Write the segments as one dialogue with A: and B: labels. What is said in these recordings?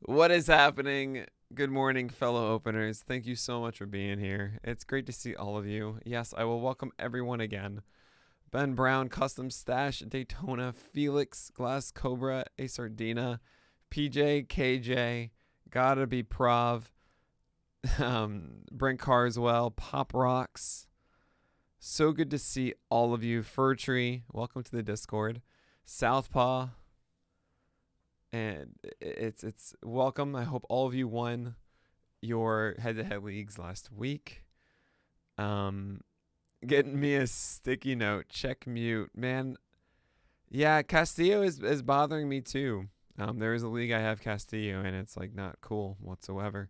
A: What is happening? Good morning, fellow openers. Thank you so much for being here. It's great to see all of you. Yes, I will welcome everyone again. Ben Brown, Custom Stash, Daytona, Felix, Glass Cobra, A Sardina, PJ, KJ, Gotta Be Prov, Brent Carswell, Pop Rocks. So good to see all of you. Fur Tree, welcome to the Discord. Southpaw, and it's welcome. I hope all of you won your head-to-head leagues last week. Getting me a sticky note. Check mute, man. Yeah, Castillo is bothering me too. There is a league I have Castillo, and it's like not cool whatsoever.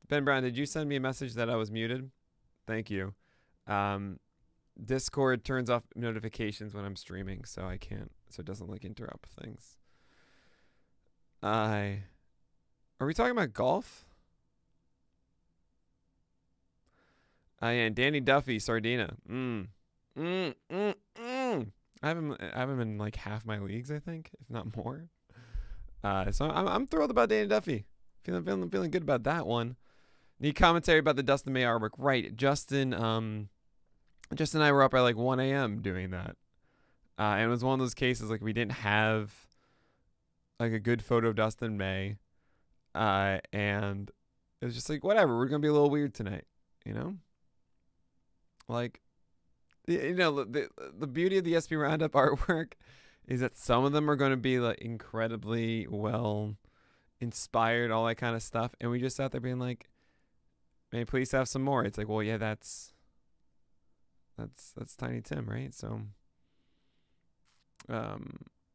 A: Ben Brown, did you send me a message that I was muted? Thank you. Discord turns off notifications when I'm streaming, so I can't, so it doesn't like interrupt things. Are we talking about golf? And Danny Duffy, Sardina. I have him in like half my leagues, I think, if not more. So I'm thrilled about Danny Duffy. Feeling good about that one. Need commentary about the Dustin May artwork. Right, Justin and I were up at like 1 a.m. doing that. And it was one of those cases like we didn't have like a good photo of Dustin May. And it was just like, whatever, we're going to be a little weird tonight, you know? Like, you know, the beauty of the SP Roundup artwork is that some of them are going to be like incredibly well inspired, all that kind of stuff. And we just sat there being like, may please have some more. It's like, well, yeah, that's Tiny Tim, right? So,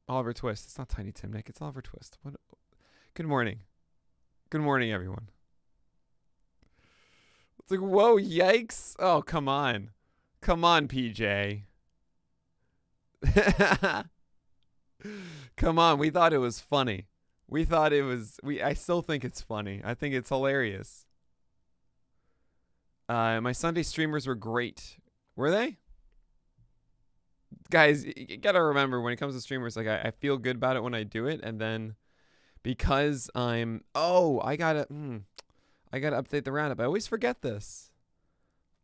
A: Oliver Twist. It's not Tiny Tim, Nick. It's Oliver Twist. What? Good morning. Good morning, everyone. It's like, whoa, yikes. Oh, come on. Come on, PJ. Come on. We thought it was funny. I still think it's funny. I think it's hilarious. My Sunday streamers were great. Were they? Guys, you gotta remember when it comes to streamers, like I feel good about it when I do it, and then because I gotta update the roundup. I always forget this.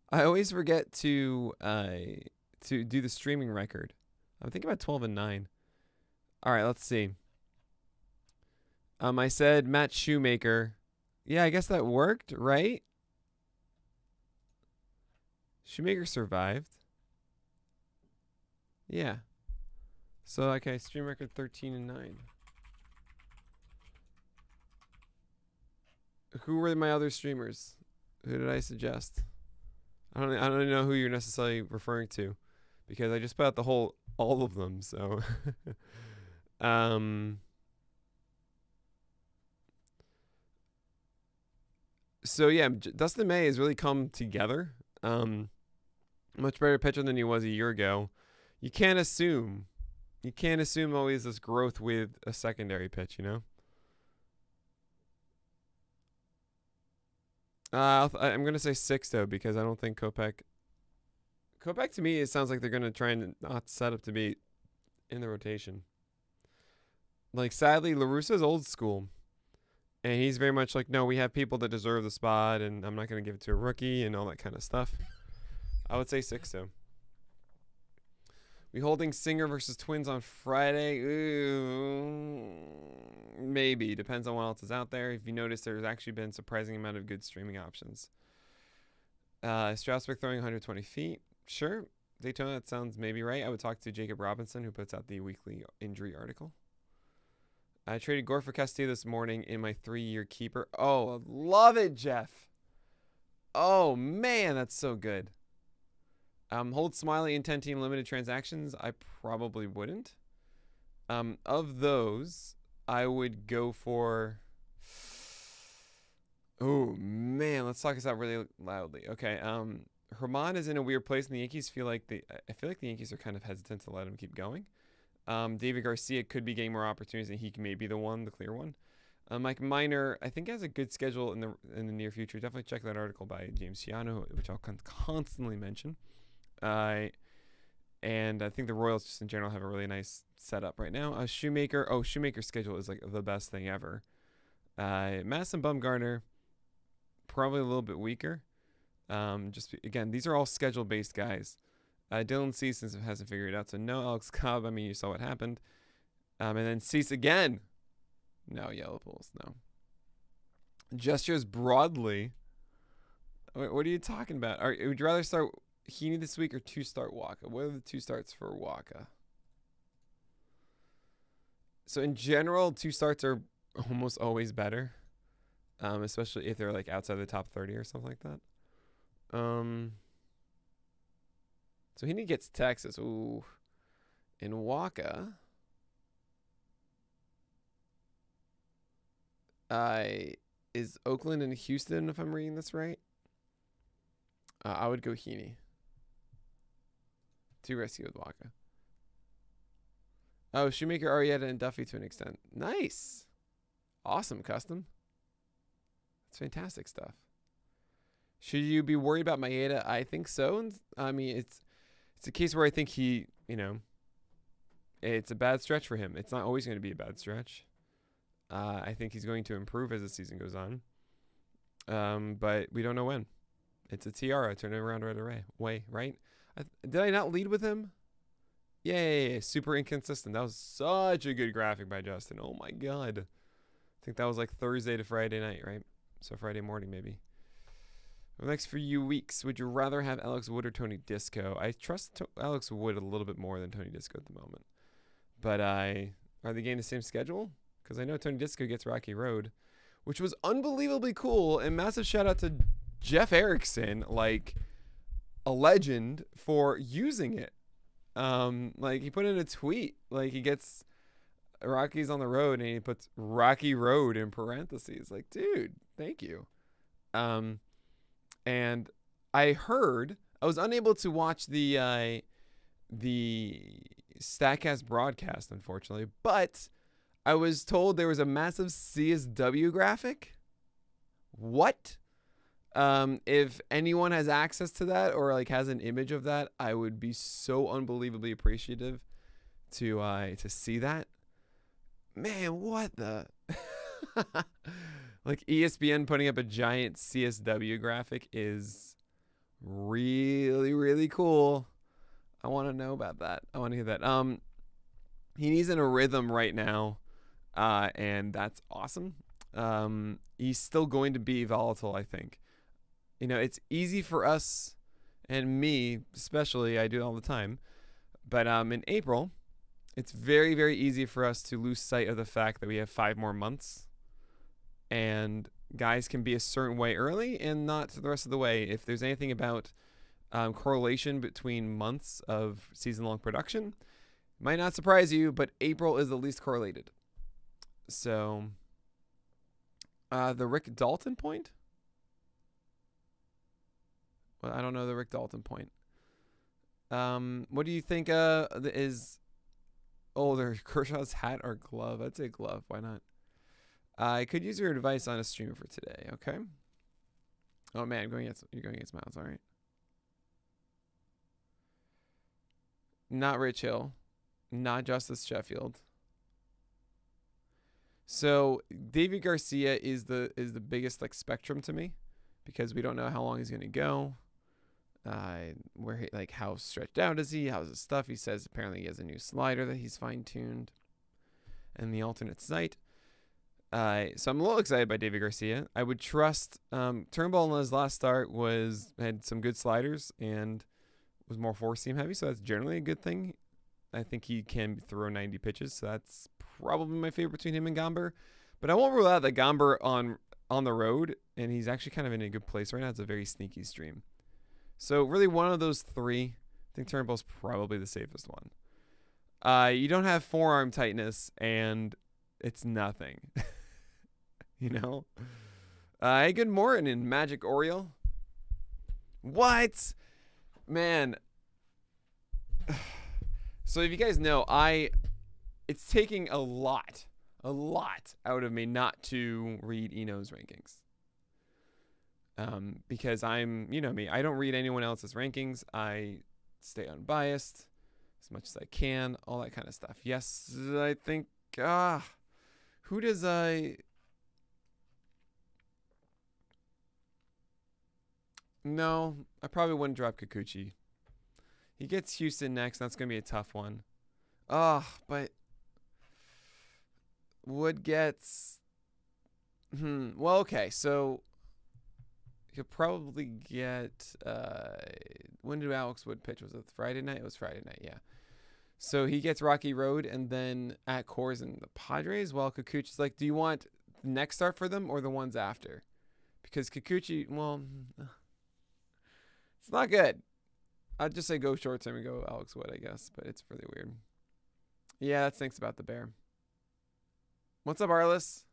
A: I always forget to do the streaming record. I'm thinking about 12 and 9. All right, let's see. I said Matt Shoemaker. Yeah, I guess that worked, right? Shoemaker survived. Yeah. So, okay, stream record 13 and 9. Who were my other streamers? Who did I suggest? I don't even know who you're necessarily referring to, because I just put out all of them. So, so yeah, Dustin May has really come together. Much better pitcher than he was a year ago. You can't assume always this growth with a secondary pitch, you know? I'm going to say 6, though, because I don't think Kopech to me, it sounds like they're going to try and not set up to be in the rotation. Like, sadly, La Russa's old school. And he's very much like, no, we have people that deserve the spot, and I'm not going to give it to a rookie and all that kind of stuff. I would say 6, though. We holding Singer versus Twins on Friday? Ooh, maybe. Depends on what else is out there. If you notice, there's actually been a surprising amount of good streaming options. Strasburg throwing 120 feet. Sure. Daytona, that sounds maybe right. I would talk to Jacob Robinson, who puts out the weekly injury article. I traded Gore for Castillo this morning in my 3-year keeper. Oh, I love it, Jeff. Oh, man, that's so good. Hold Smiley in 10-team limited transactions. I probably wouldn't. Of those, I would go for... Oh, man. Let's talk this out really loudly. Okay. Herman is in a weird place, and the Yankees I feel like the Yankees are kind of hesitant to let him keep going. David Garcia could be getting more opportunities, and he may be the clear one. Mike Minor, I think, has a good schedule in the near future. Definitely check that article by James Taion, which I'll constantly mention. And I think the Royals just in general have a really nice setup right now. Shoemaker's schedule is like the best thing ever. Madison Bumgarner, probably a little bit weaker. Again, these are all schedule-based guys. Dylan Cease hasn't figured it out, so no Alex Cobb. I mean, you saw what happened. And then Cease again. No yellow pulls, no. Gestures broadly. What are you talking about? Would you rather start Heaney this week or start Waka? What are the 2 starts for Waka? So in general, 2 starts are almost always better, especially if they're like outside the top 30 or something like that. So Heaney gets Texas. Ooh. In Waka, is Oakland and Houston, if I'm reading this right? I would go Heaney. 2 risky with Waka. Oh, Shoemaker, Arrieta, and Duffy to an extent. Nice. Awesome, Custom. That's fantastic stuff. Should you be worried about Maeda? I think so. I mean, it's a case where I think he, it's a bad stretch for him. It's not always going to be a bad stretch. I think he's going to improve as the season goes on. But we don't know when. It's a tiara. Turn it around right away, right? Did I not lead with him? Yay, super inconsistent. That was such a good graphic by Justin. Oh my God. I think that was like Thursday to Friday night, right? So Friday morning, maybe. Well, next few weeks, would you rather have Alex Wood or Tony Disco? I trust Alex Wood a little bit more than Tony Disco at the moment. But are they getting the same schedule? Because I know Tony Disco gets Rocky Road, which was unbelievably cool. And massive shout out to Jeff Erickson, like a legend, for using it. Like he put in a tweet, like he gets Rockies on the road and he puts Rocky Road in parentheses. Like, dude, thank you. And I was unable to watch the Statcast broadcast, unfortunately, but I was told there was a massive CSW graphic. What? If anyone has access to that or like has an image of that, I would be so unbelievably appreciative to see that. Man, what the like ESPN putting up a giant CSW graphic is really, really cool. I want to know about that. I want to hear that. He's in a rhythm right now, and that's awesome. He's still going to be volatile, I think. It's easy for us and me, especially, I do it all the time. But in April, it's very, very easy for us to lose sight of the fact that we have 5 more months. And guys can be a certain way early and not the rest of the way. If there's anything about correlation between months of season-long production, might not surprise you, but April is the least correlated. So, the Rick Dalton point? Well, I don't know the Rick Dalton point. What do you think is older, Kershaw's hat or glove? I'd say glove. Why not? I could use your advice on a streamer for today. Okay. Oh man, you're going against Miles. All right. Not Rich Hill, not Justice Sheffield. So David Garcia is the biggest like spectrum to me, because we don't know how long he's going to go. How stretched out is he? How's his stuff? He says apparently he has a new slider that he's fine-tuned and the alternate sight. So I'm a little excited by David Garcia. I would trust Turnbull in his last start had some good sliders and was more four-seam heavy, so that's generally a good thing. I think he can throw 90 pitches, so that's probably my favorite between him and Gomber. But I won't rule out that Gomber on the road, and he's actually kind of in a good place right now. It's a very sneaky stream. So really one of those 3. I think Turnbull's probably the safest one. You don't have forearm tightness, and it's nothing. Good morning, Magic Oriole. What? Man. So if you guys know, it's taking a lot out of me not to read Eno's rankings. Because I'm, me, I don't read anyone else's rankings. I stay unbiased as much as I can, all that kind of stuff. Yes, I think, who does No, I probably wouldn't drop Kikuchi. He gets Houston next. That's going to be a tough one. But Wood gets... Well, okay. So he'll probably get... when did Alex Wood pitch? Was it Friday night? It was Friday night, yeah. So he gets Rocky Road and then at Coors and the Padres. Well, Kikuchi's like, do you want the next start for them or the ones after? Because Kikuchi, well, it's not good. I'd just say go short term and go Alex Wood, I guess. But it's really weird. Yeah, that stinks about the Bear. What's up, Arliss?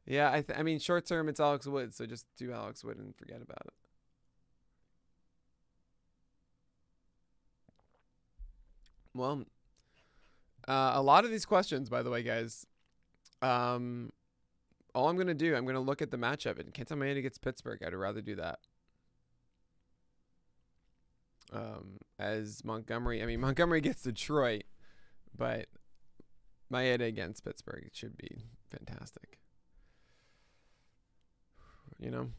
A: Yeah, I mean, short term, it's Alex Wood. So just do Alex Wood and forget about it. Well, a lot of these questions, by the way, guys, all I'm going to do, I'm going to look at the matchup. And Kenta Maeda against Pittsburgh. I'd rather do that. As Montgomery, I mean, Montgomery gets Detroit, but Maeda against Pittsburgh, it should be fantastic. You know,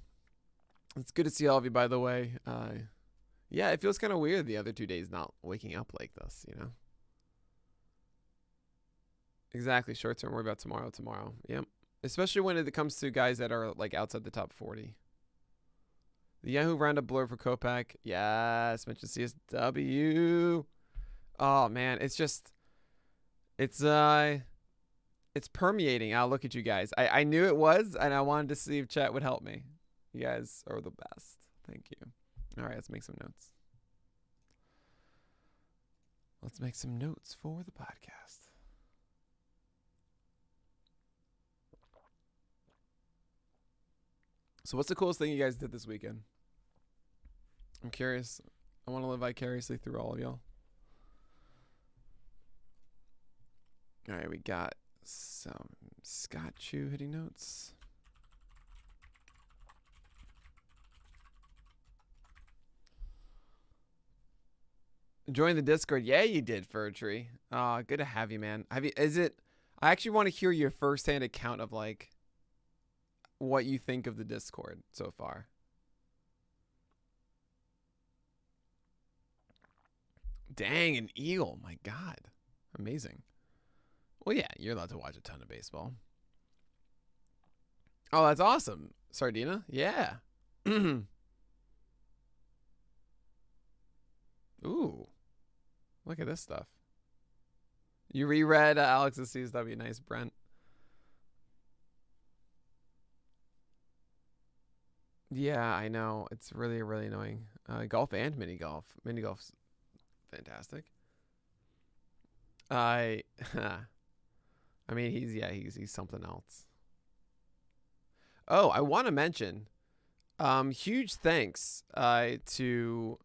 A: it's good to see all of you, by the way. Yeah, it feels kind of weird the other 2 days not waking up like this, you know? Exactly. Short term, worry about tomorrow. Yep. Especially when it comes to guys that are like outside the top 40. The Yahoo Roundup blur for Kopak. Yes. Mention CSW. Oh, man. It's just, it's permeating. I'll look at you guys. I knew it was, and I wanted to see if chat would help me. You guys are the best. Thank you. All right, let's make some notes. Let's make some notes for the podcast. So what's the coolest thing you guys did this weekend? I'm curious. I want to live vicariously through all of y'all. All right, we got some Scott Chu hitting notes. Join the Discord. Yeah, you did, Fur Tree. Good to have you, man. I actually want to hear your firsthand account of like what you think of the Discord so far. Dang, an eagle. My God. Amazing. Well, yeah, you're allowed to watch a ton of baseball. Oh, that's awesome. Sardina? Yeah. Ooh. Look at this stuff. You reread Alex's CSW. Nice, Brent. Yeah, I know. It's really, really annoying. Golf and mini golf. Mini golf's fantastic. I mean, he's something else. Oh, I want to mention, huge thanks to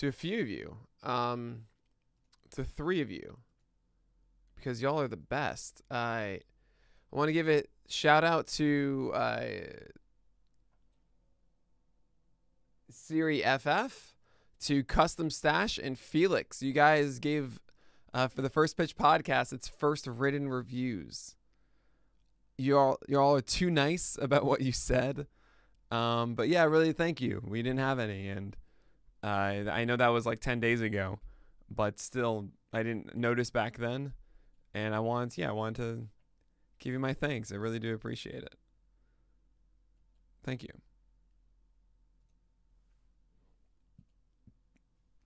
A: a few of you, to 3 of you, because y'all are the best. I want to give a shout out to Siri FF, to Custom Stash, and Felix. You guys gave for the First Pitch podcast its first written reviews. You all are too nice about what you said, but yeah, really thank you. We didn't have any, and I know that was like 10 days ago, but still, I didn't notice back then, and I wanted to give you my thanks. I really do appreciate it. Thank you.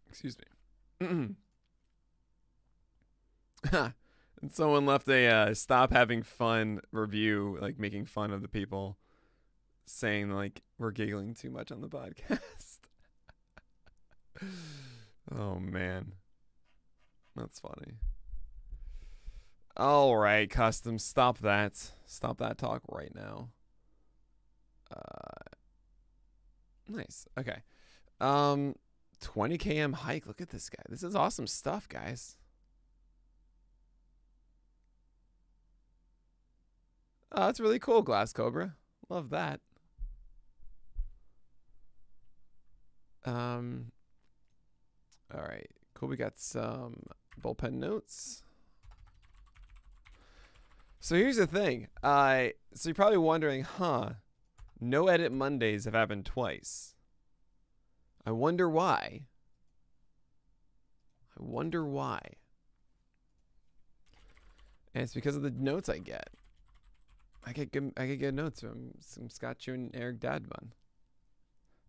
A: Excuse me. And someone left a stop having fun review, like making fun of the people, saying like we're giggling too much on the podcast. Oh man, that's funny. All right, Custom, stop that talk right now. Nice. Okay. 20 km hike. Look at this guy. This is awesome stuff, guys. Oh, that's really cool, Glass Cobra. Love that. All right, cool. We got some bullpen notes. So here's the thing. So you're probably wondering, No edit Mondays have happened twice. I wonder why. I wonder why. And it's because of the notes I get. I get good notes from Scott Chu and Eric Dadbun.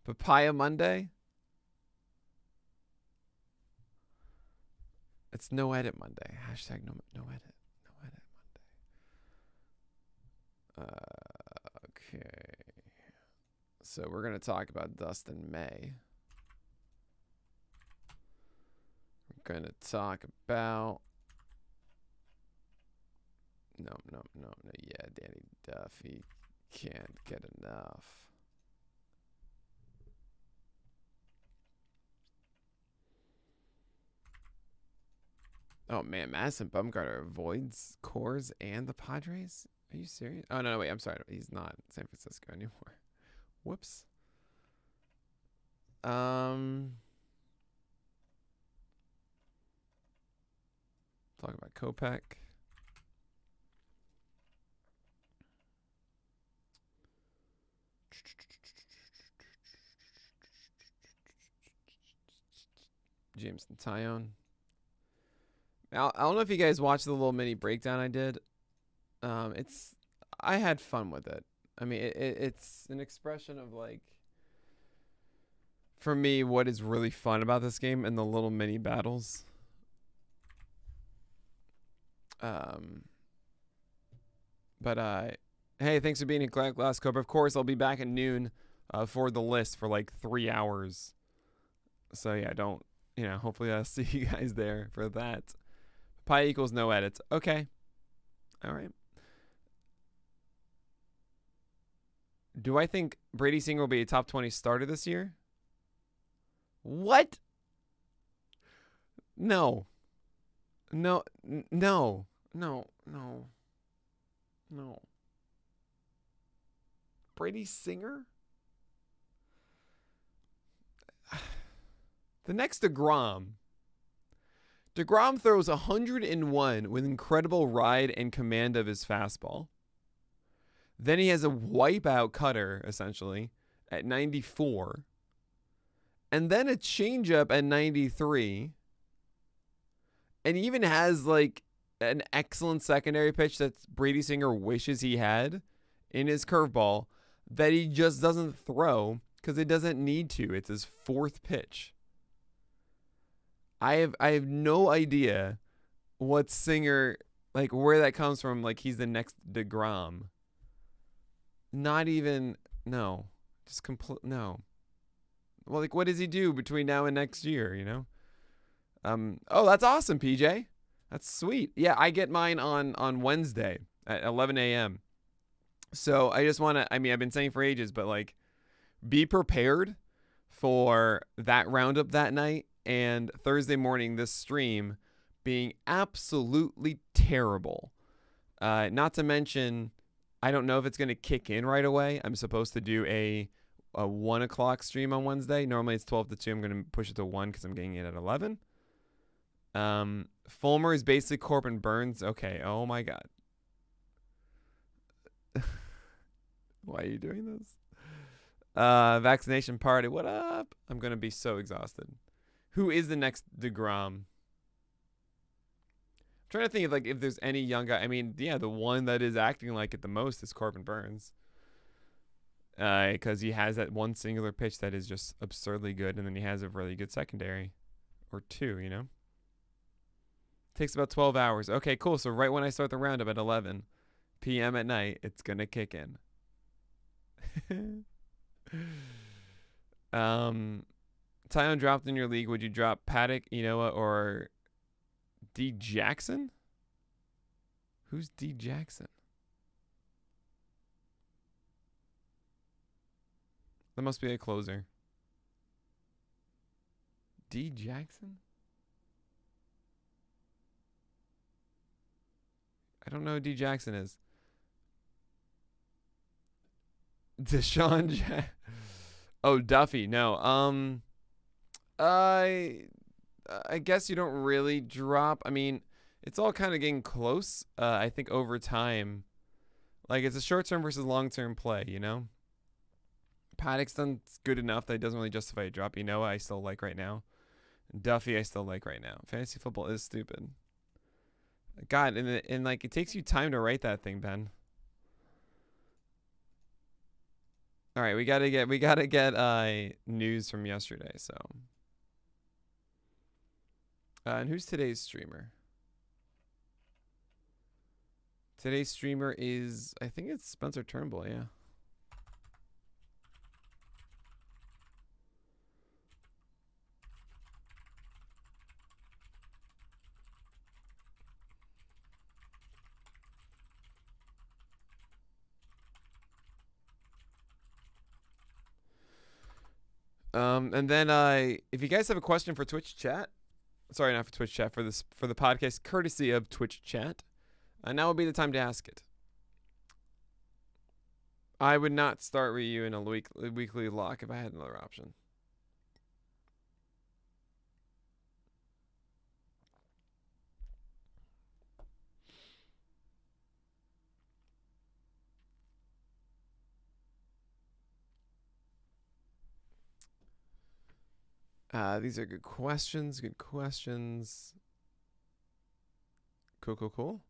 A: Papaya Monday. It's no edit Monday. Hashtag no edit. No edit Monday. Okay. So we're going to talk about Dustin May. We're going to talk about... No. Yeah, Danny Duffy can't get enough. Oh, man. Madison Bumgarner avoids Coors and the Padres? Are you serious? Oh, no, wait. I'm sorry. He's not in San Francisco anymore. Whoops. Talk about Kopech. Jameson Taion. I don't know if you guys watched the little mini breakdown I did. I had fun with it. I mean, it's an expression of, like, for me, what is really fun about this game and the little mini battles. Hey, thanks for being in Glass Cobra. Of course, I'll be back at noon for the list for like 3 hours. So yeah, hopefully I'll see you guys there for that. Pi equals no edits. Okay. All right. Do I think Brady Singer will be a top 20 starter this year? What? No. Brady Singer? The next DeGrom. DeGrom throws 101 with incredible ride and command of his fastball. Then he has a wipeout cutter, essentially, at 94. And then a changeup at 93. And he even has, like, an excellent secondary pitch that Brady Singer wishes he had in his curveball that he just doesn't throw because he doesn't need to. It's his fourth pitch. I have no idea what Singer, like, where that comes from. Like, he's the next DeGrom. Not even, no. Just no. Well, like, what does he do between now and next year, you know? Oh, that's awesome, PJ. That's sweet. Yeah, I get mine on Wednesday at 11 a.m. So I just want to, I mean, I've been saying for ages, but, like, be prepared for that roundup that night and Thursday morning, this stream being absolutely terrible. Not to mention, I don't know if it's going to kick in right away. I'm supposed to do a 1 o'clock stream on Wednesday. Normally it's 12 to 2. I'm going to push it to 1 because I'm getting it at 11. Fulmer is basically Corbin Burns. Okay. Oh my God. Why are you doing this? Vaccination party. What up? I'm going to be so exhausted. Who is the next DeGrom? I'm trying to think of, like, if there's any young guy. I mean, yeah, the one that is acting like it the most is Corbin Burns. Because he has that one singular pitch that is just absurdly good, and then he has a really good secondary. Or two, you know? Takes about 12 hours. Okay, cool. So right when I start the roundup at 11 p.m. at night, it's going to kick in. Taion dropped in your league. Would you drop Paddock, Inoa, or D. Jackson? Who's D. Jackson? That must be a closer. D. Jackson? I don't know who D. Jackson is. Deshaun Oh, Duffy. No. I guess you don't really drop. I mean, it's all kind of getting close. I think over time, like, it's a short-term versus long-term play, you know? Paddock's done good enough that it doesn't really justify a drop. Noah, I still like right now. Duffy, I still like right now. Fantasy football is stupid. God, and like it takes you time to write that thing, Ben. All right, we gotta get news from yesterday. So, and who's today's streamer? Today's streamer is, I think it's Spencer Turnbull. Yeah. And then if you guys have a question for Twitch chat, sorry, not for Twitch chat, for the podcast, courtesy of Twitch chat, now would be the time to ask it. I would not start Ryu in a weekly lock if I had another option. These are good questions. Good questions. Cool.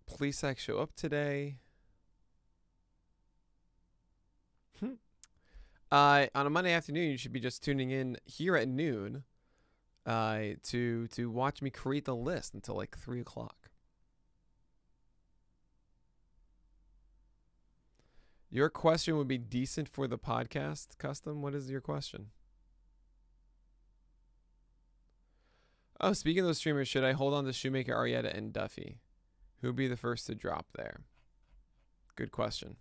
A: Police act show up today. On a Monday afternoon, you should be just tuning in here at noon to watch me create the list until like 3 o'clock. Your question would be decent for the podcast, Custom. What is your question? Oh, speaking of those streamers, should I hold on to Shoemaker, Arrieta, and Duffy? Who would be the first to drop there? Good question.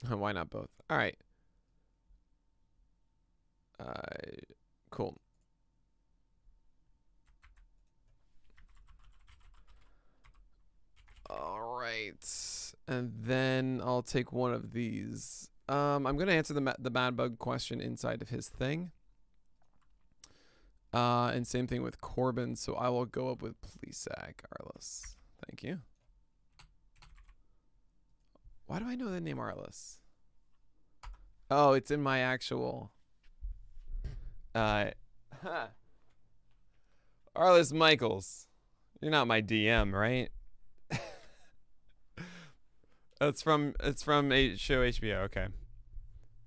A: Why not both? All right. Cool. All right. And then I'll take one of these. I'm going to answer the Mad Bug question inside of his thing. And same thing with Corbin. So I will go up with Plesac, Arliss. Thank you. Why do I know the name Arliss? Oh, it's in my actual. Arliss Michaels. You're not my DM, right? It's from a show HBO. Okay,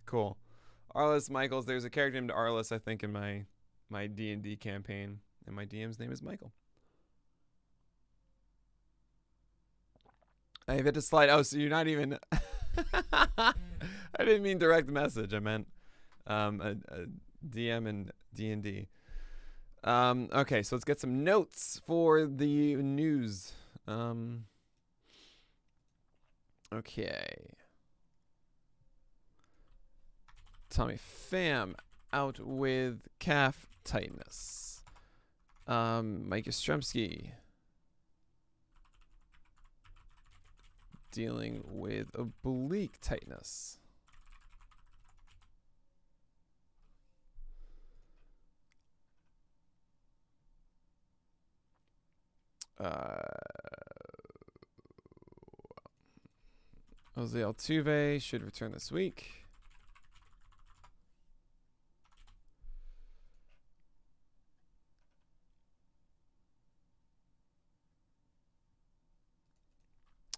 A: cool. Arliss Michaels. There's a character named Arliss, I think, in my D&D campaign, and my DM's name is Michael. I've had to slide. Oh, so you're not even. I didn't mean direct message. I meant a DM and D&D. Okay, so let's get some notes for the news. Okay. Tommy Pham out with calf tightness. Mike Yastrzemski dealing with oblique tightness. Jose Altuve should return this week.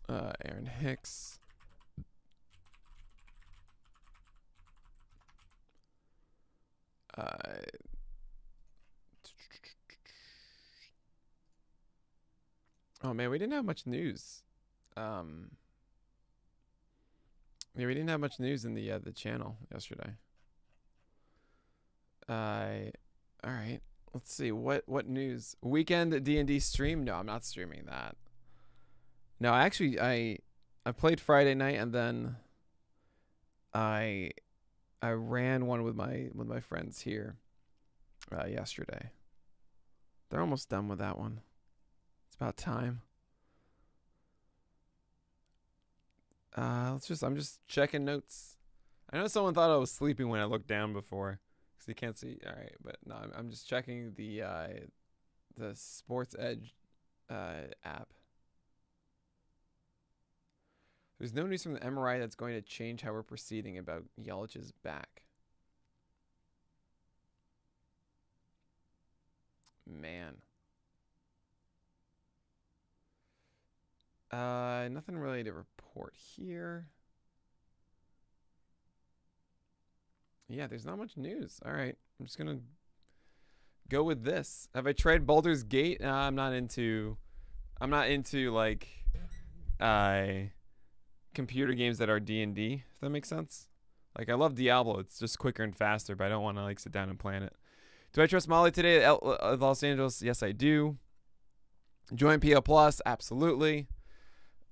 A: Aaron Hicks. Oh man, we didn't have much news. Yeah, we didn't have much news in the channel yesterday. All right. Let's see what news. Weekend D&D stream? No, I'm not streaming that. No, actually I played Friday night, and then I ran one with my friends here yesterday. They're almost done with that one. It's about time. I'm just checking notes. I know someone thought I was sleeping when I looked down before, because you can't see. All right, but no, I'm just checking the Sports Edge app. There's no news from the MRI that's going to change how we're proceeding about Yelich's back. Man. Nothing really to report here. Yeah, there's not much news. All right, I'm just gonna go with this. Have I tried Baldur's Gate? I'm not into like computer games that are D&D, if that makes sense. Like, I love Diablo. It's just quicker and faster, but I don't want to like sit down and plan it. Do I trust Molly today at Los Angeles? Yes, I do. Join PL Plus, absolutely.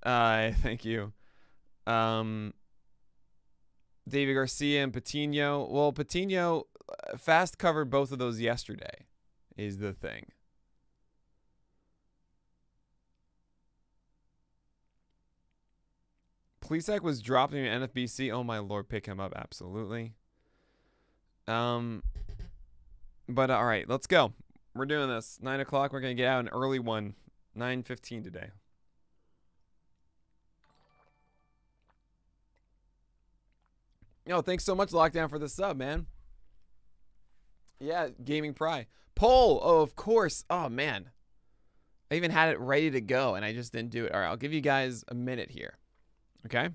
A: Thank you. David Garcia and Patino. Well, Patino fast covered both of those yesterday, is the thing. Plesac was dropped in NFBC. Oh my lord, pick him up, absolutely. But all right, let's go. We're doing this 9 o'clock. We're gonna get out an early one, 9:15 today. Yo, thanks so much, Lockdown, for the sub, man. Yeah, Gaming Pry. Poll! Oh, of course. Oh, man. I even had it ready to go, and I just didn't do it. All right, I'll give you guys a minute here. Okay?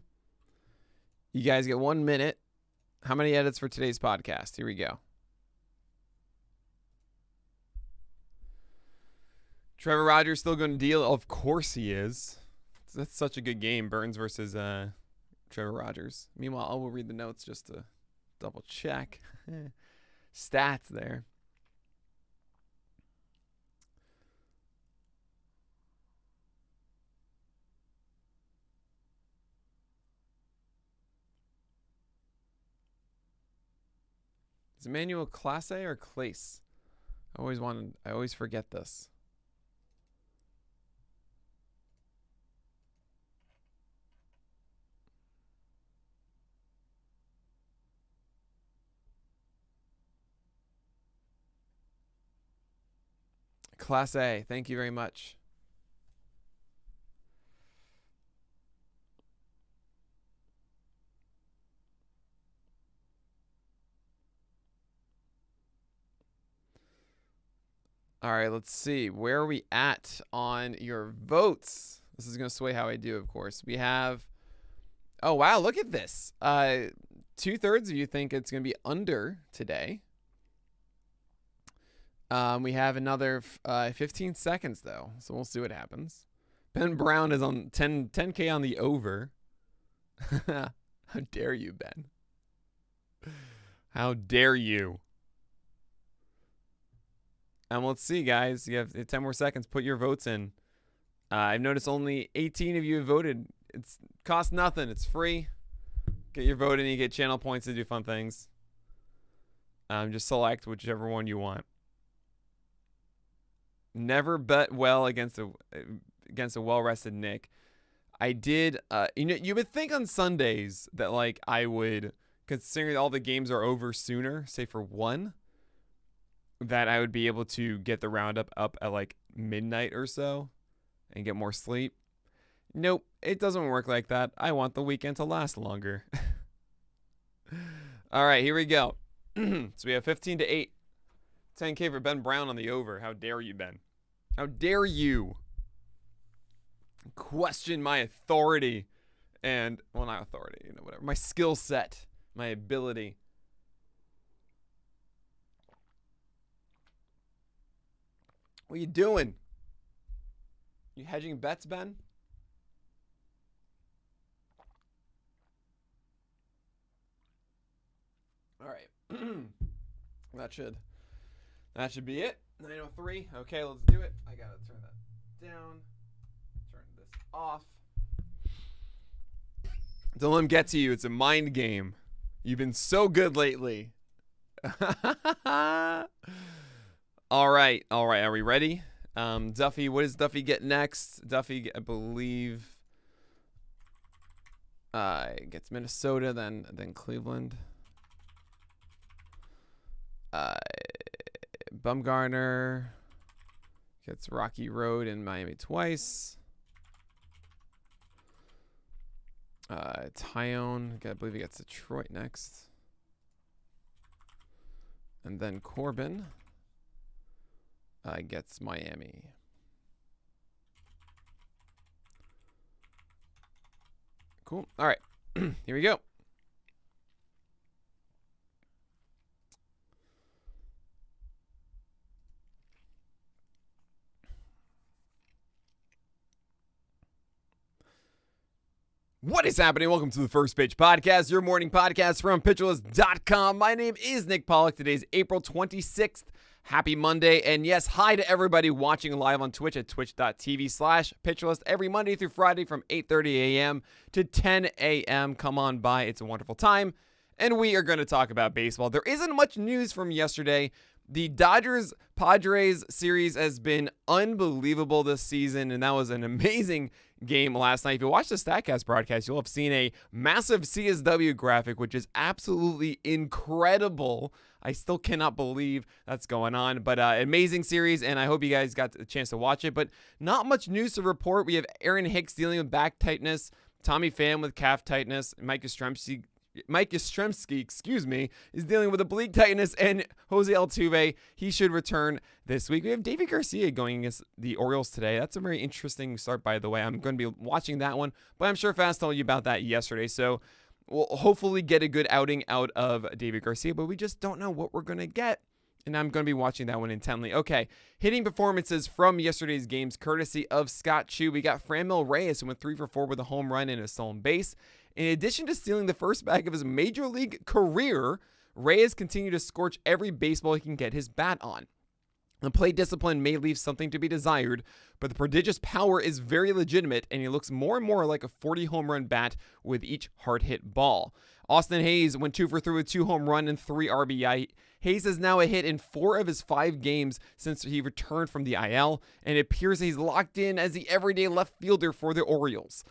A: You guys get 1 minute. How many edits for today's podcast? Here we go. Trevor Rogers still going to deal? Of course he is. That's such a good game, Burns versus Trevor Rogers. Meanwhile, I will read the notes just to double check. Stats there. Is Emmanuel Classe or Clace? I always forget this. Class A, thank you very much. All right, let's see. Where are we at on your votes? This is going to sway how I do, of course. We have... Oh, wow, look at this. 2/3 of you think it's going to be under today. We have another 15 seconds, though, so we'll see what happens. Ben Brown is on 10K on the over. How dare you, Ben? How dare you? And let's see, guys. You have 10 more seconds. Put your votes in. I've noticed only 18 of you have voted. It's costs nothing. It's free. Get your vote in. You get channel points to do fun things. Just select whichever one you want. Never bet well against a well-rested Nick. I did. You would think on Sundays that like I would, considering all the games are over sooner, say for one, that I would be able to get the roundup up at like midnight or so and get more sleep. Nope, it doesn't work like that. I want the weekend to last longer. All right, here we go. So we have 15-8. 10K for Ben Brown on the over. How dare you, Ben? How dare you question my authority and, well, not authority, whatever. My skill set, my ability. What are you doing? You hedging bets, Ben? All right. That should be it. 9:03. Okay, let's do it. I gotta turn that down. Turn this off. Don't let him get to you. It's a mind game. You've been so good lately. All right. Are we ready? Duffy, what does Duffy get next? Duffy, I believe, gets Minnesota, then Cleveland. Bumgarner gets Rocky Road in Miami twice. Taion, I believe he gets Detroit next. And then Corbin gets Miami. Cool. All right. Here we go. What is happening? Welcome to the First Pitch Podcast, your morning podcast from pitcherlist.com. My name is Nick Pollock. Today is April 26th. Happy Monday. And yes, hi to everybody watching live on Twitch at twitch.tv/pitcherlist every Monday through Friday from 8:30 a.m. to 10 a.m. Come on by. It's a wonderful time. And we are going to talk about baseball. There isn't much news from yesterday. The Dodgers-Padres series has been unbelievable this season, and that was an amazing game last night. If you watch the StatCast broadcast, you'll have seen a massive CSW graphic, which is absolutely incredible. I still cannot believe that's going on, but amazing series, and I hope you guys got a chance to watch it. But not much news to report. We have Aaron Hicks dealing with back tightness, Tommy Pham with calf tightness, Mike Yastrzemski, is dealing with oblique tightness, and Jose Altuve, he should return this week. We have David Garcia going against the Orioles today. That's a very interesting start, by the way. I'm going to be watching that one, but I'm sure Fast told you about that yesterday, so we'll hopefully get a good outing out of David Garcia, but we just don't know what we're going to get, and I'm going to be watching that one intently. Okay, hitting performances from yesterday's games, courtesy of Scott Chu. We got Franmil Reyes, who went 3 for 4 with a home run and a stolen base. In addition to stealing the first bag of his major league career, Reyes continued to scorch every baseball he can get his bat on. The plate discipline may leave something to be desired, but the prodigious power is very legitimate, and he looks more and more like a 40 home run bat with each hard-hit ball. Austin Hayes went 2 for 3 with 2 home run and 3 RBI. Hayes has now a hit in 4 of his 5 games since he returned from the IL, and it appears he's locked in as the everyday left fielder for the Orioles.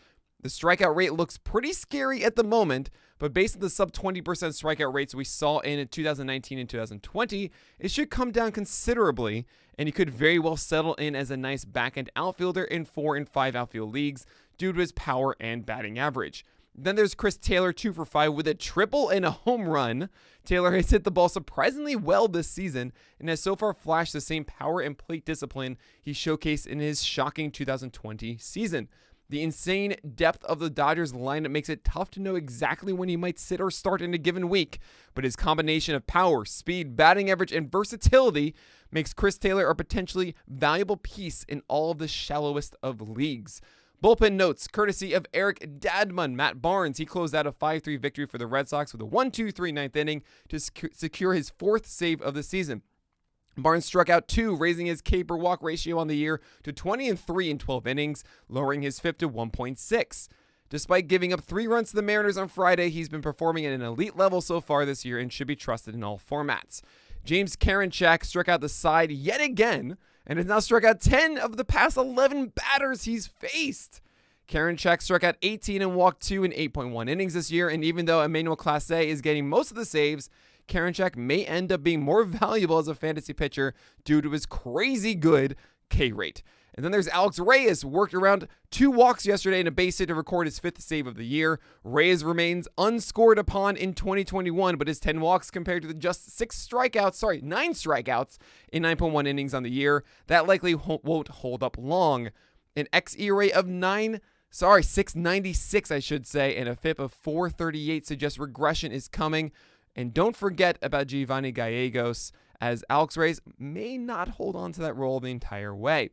A: The strikeout rate looks pretty scary at the moment, but based on the sub 20% strikeout rates we saw in 2019 and 2020, it should come down considerably, and he could very well settle in as a nice back-end outfielder in 4 and 5 outfield leagues due to his power and batting average. Then there's Chris Taylor, 2 for 5 with a triple and a home run. Taylor has hit the ball surprisingly well this season and has so far flashed the same power and plate discipline he showcased in his shocking 2020 season. The insane depth of the Dodgers lineup makes it tough to know exactly when he might sit or start in a given week, but his combination of power, speed, batting average, and versatility makes Chris Taylor a potentially valuable piece in all of the shallowest of leagues. Bullpen Notes, courtesy of Eric Dadman. Matt Barnes, he closed out a 5-3 victory for the Red Sox with a 1-2-3 ninth inning to secure his 4th save of the season. Barnes struck out 2, raising his K/walk ratio on the year to 20-3 in 12 innings, lowering his FIP to 1.6. Despite giving up 3 runs to the Mariners on Friday, he's been performing at an elite level so far this year and should be trusted in all formats. James Karinchak struck out the side yet again and has now struck out 10 of the past 11 batters he's faced. Karinchak struck out 18 and walked 2 in 8.1 innings this year, and even though Emmanuel Clase is getting most of the saves, Karinchak may end up being more valuable as a fantasy pitcher due to his crazy good K rate. And then there's Alex Reyes, worked around 2 walks yesterday and a base hit to record his 5th save of the year. Reyes remains unscored upon in 2021, but his 10 walks compared to the just 9 strikeouts in 9.1 innings on the year, that likely won't hold up long. An xERA of 696, I should say, and a FIP of 438 suggests regression is coming. And don't forget about Giovanni Gallegos, as Alex Reyes may not hold on to that role the entire way.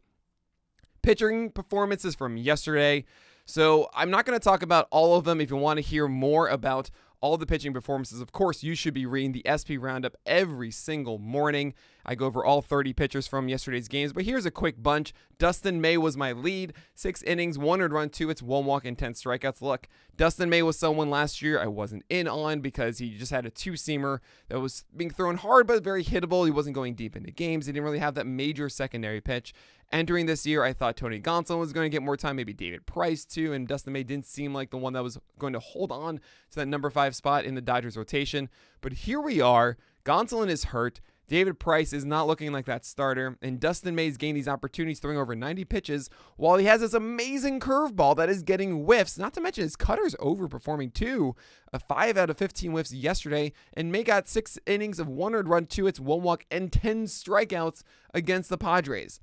A: Pitching performances from yesterday. So I'm not going to talk about all of them. If you want to hear more about all the pitching performances, of course, you should be reading the SP Roundup every single morning. I go over all 30 pitchers from yesterday's games, but here's a quick bunch. Dustin May was my lead. 6 innings, 1 earned run, 2 hits, 1 walk, and 10 strikeouts. Look, Dustin May was someone last year I wasn't in on because he just had a 2-seamer that was being thrown hard but very hittable. He wasn't going deep into games. He didn't really have that major secondary pitch. Entering this year, I thought Tony Gonsolin was going to get more time, maybe David Price too, and Dustin May didn't seem like the one that was going to hold on to that number 5 spot in the Dodgers rotation. But here we are. Gonsolin is hurt. David Price is not looking like that starter, and Dustin May's gained these opportunities throwing over 90 pitches while he has this amazing curveball that is getting whiffs, not to mention his cutter's overperforming too. A 5 out of 15 whiffs yesterday, and May got 6 innings of 1 earned run, 2 hits, 1 walk, and 10 strikeouts against the Padres.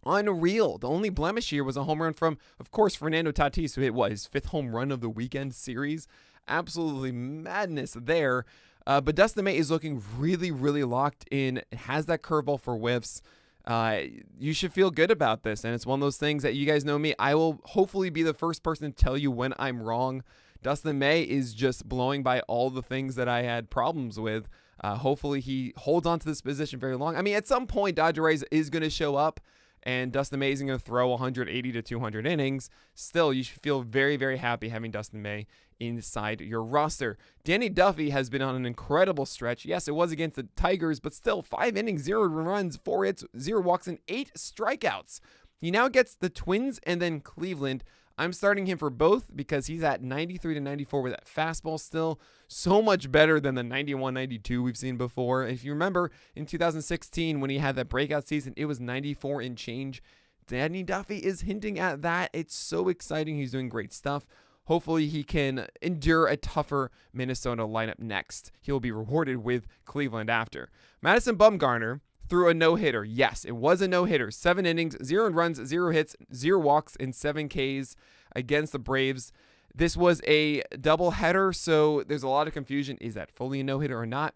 A: Unreal. The only blemish here was a home run from, of course, Fernando Tatis, who hit his 5th home run of the weekend series. Absolutely madness there. But Dustin May is looking really, really locked in. It has that curveball for whiffs. You should feel good about this. And it's one of those things that you guys know me. I will hopefully be the first person to tell you when I'm wrong. Dustin May is just blowing by all the things that I had problems with. Hopefully he holds on to this position very long. I mean, at some point, Dodger Rays is going to show up, and Dustin May isn't going to throw 180 to 200 innings. Still, you should feel very, very happy having Dustin May inside your roster. Danny Duffy has been on an incredible stretch. Yes, it was against the Tigers, but still 5 innings, 0 runs, 4 hits, 0 walks, and 8 strikeouts. He now gets the Twins and then Cleveland. I'm starting him for both because he's at 93 to 94 with that fastball still. So much better than the 91, 92 we've seen before. If you remember in 2016 when he had that breakout season, it was 94 and change. Danny Duffy is hinting at that. It's so exciting. He's doing great stuff. Hopefully he can endure a tougher Minnesota lineup next. He'll be rewarded with Cleveland after. Madison Bumgarner threw a no-hitter. Yes, it was a no-hitter. 7 innings, 0 runs, 0 hits, 0 walks, and 7 Ks against the Braves. This was a doubleheader, so there's a lot of confusion. Is that fully a no-hitter or not?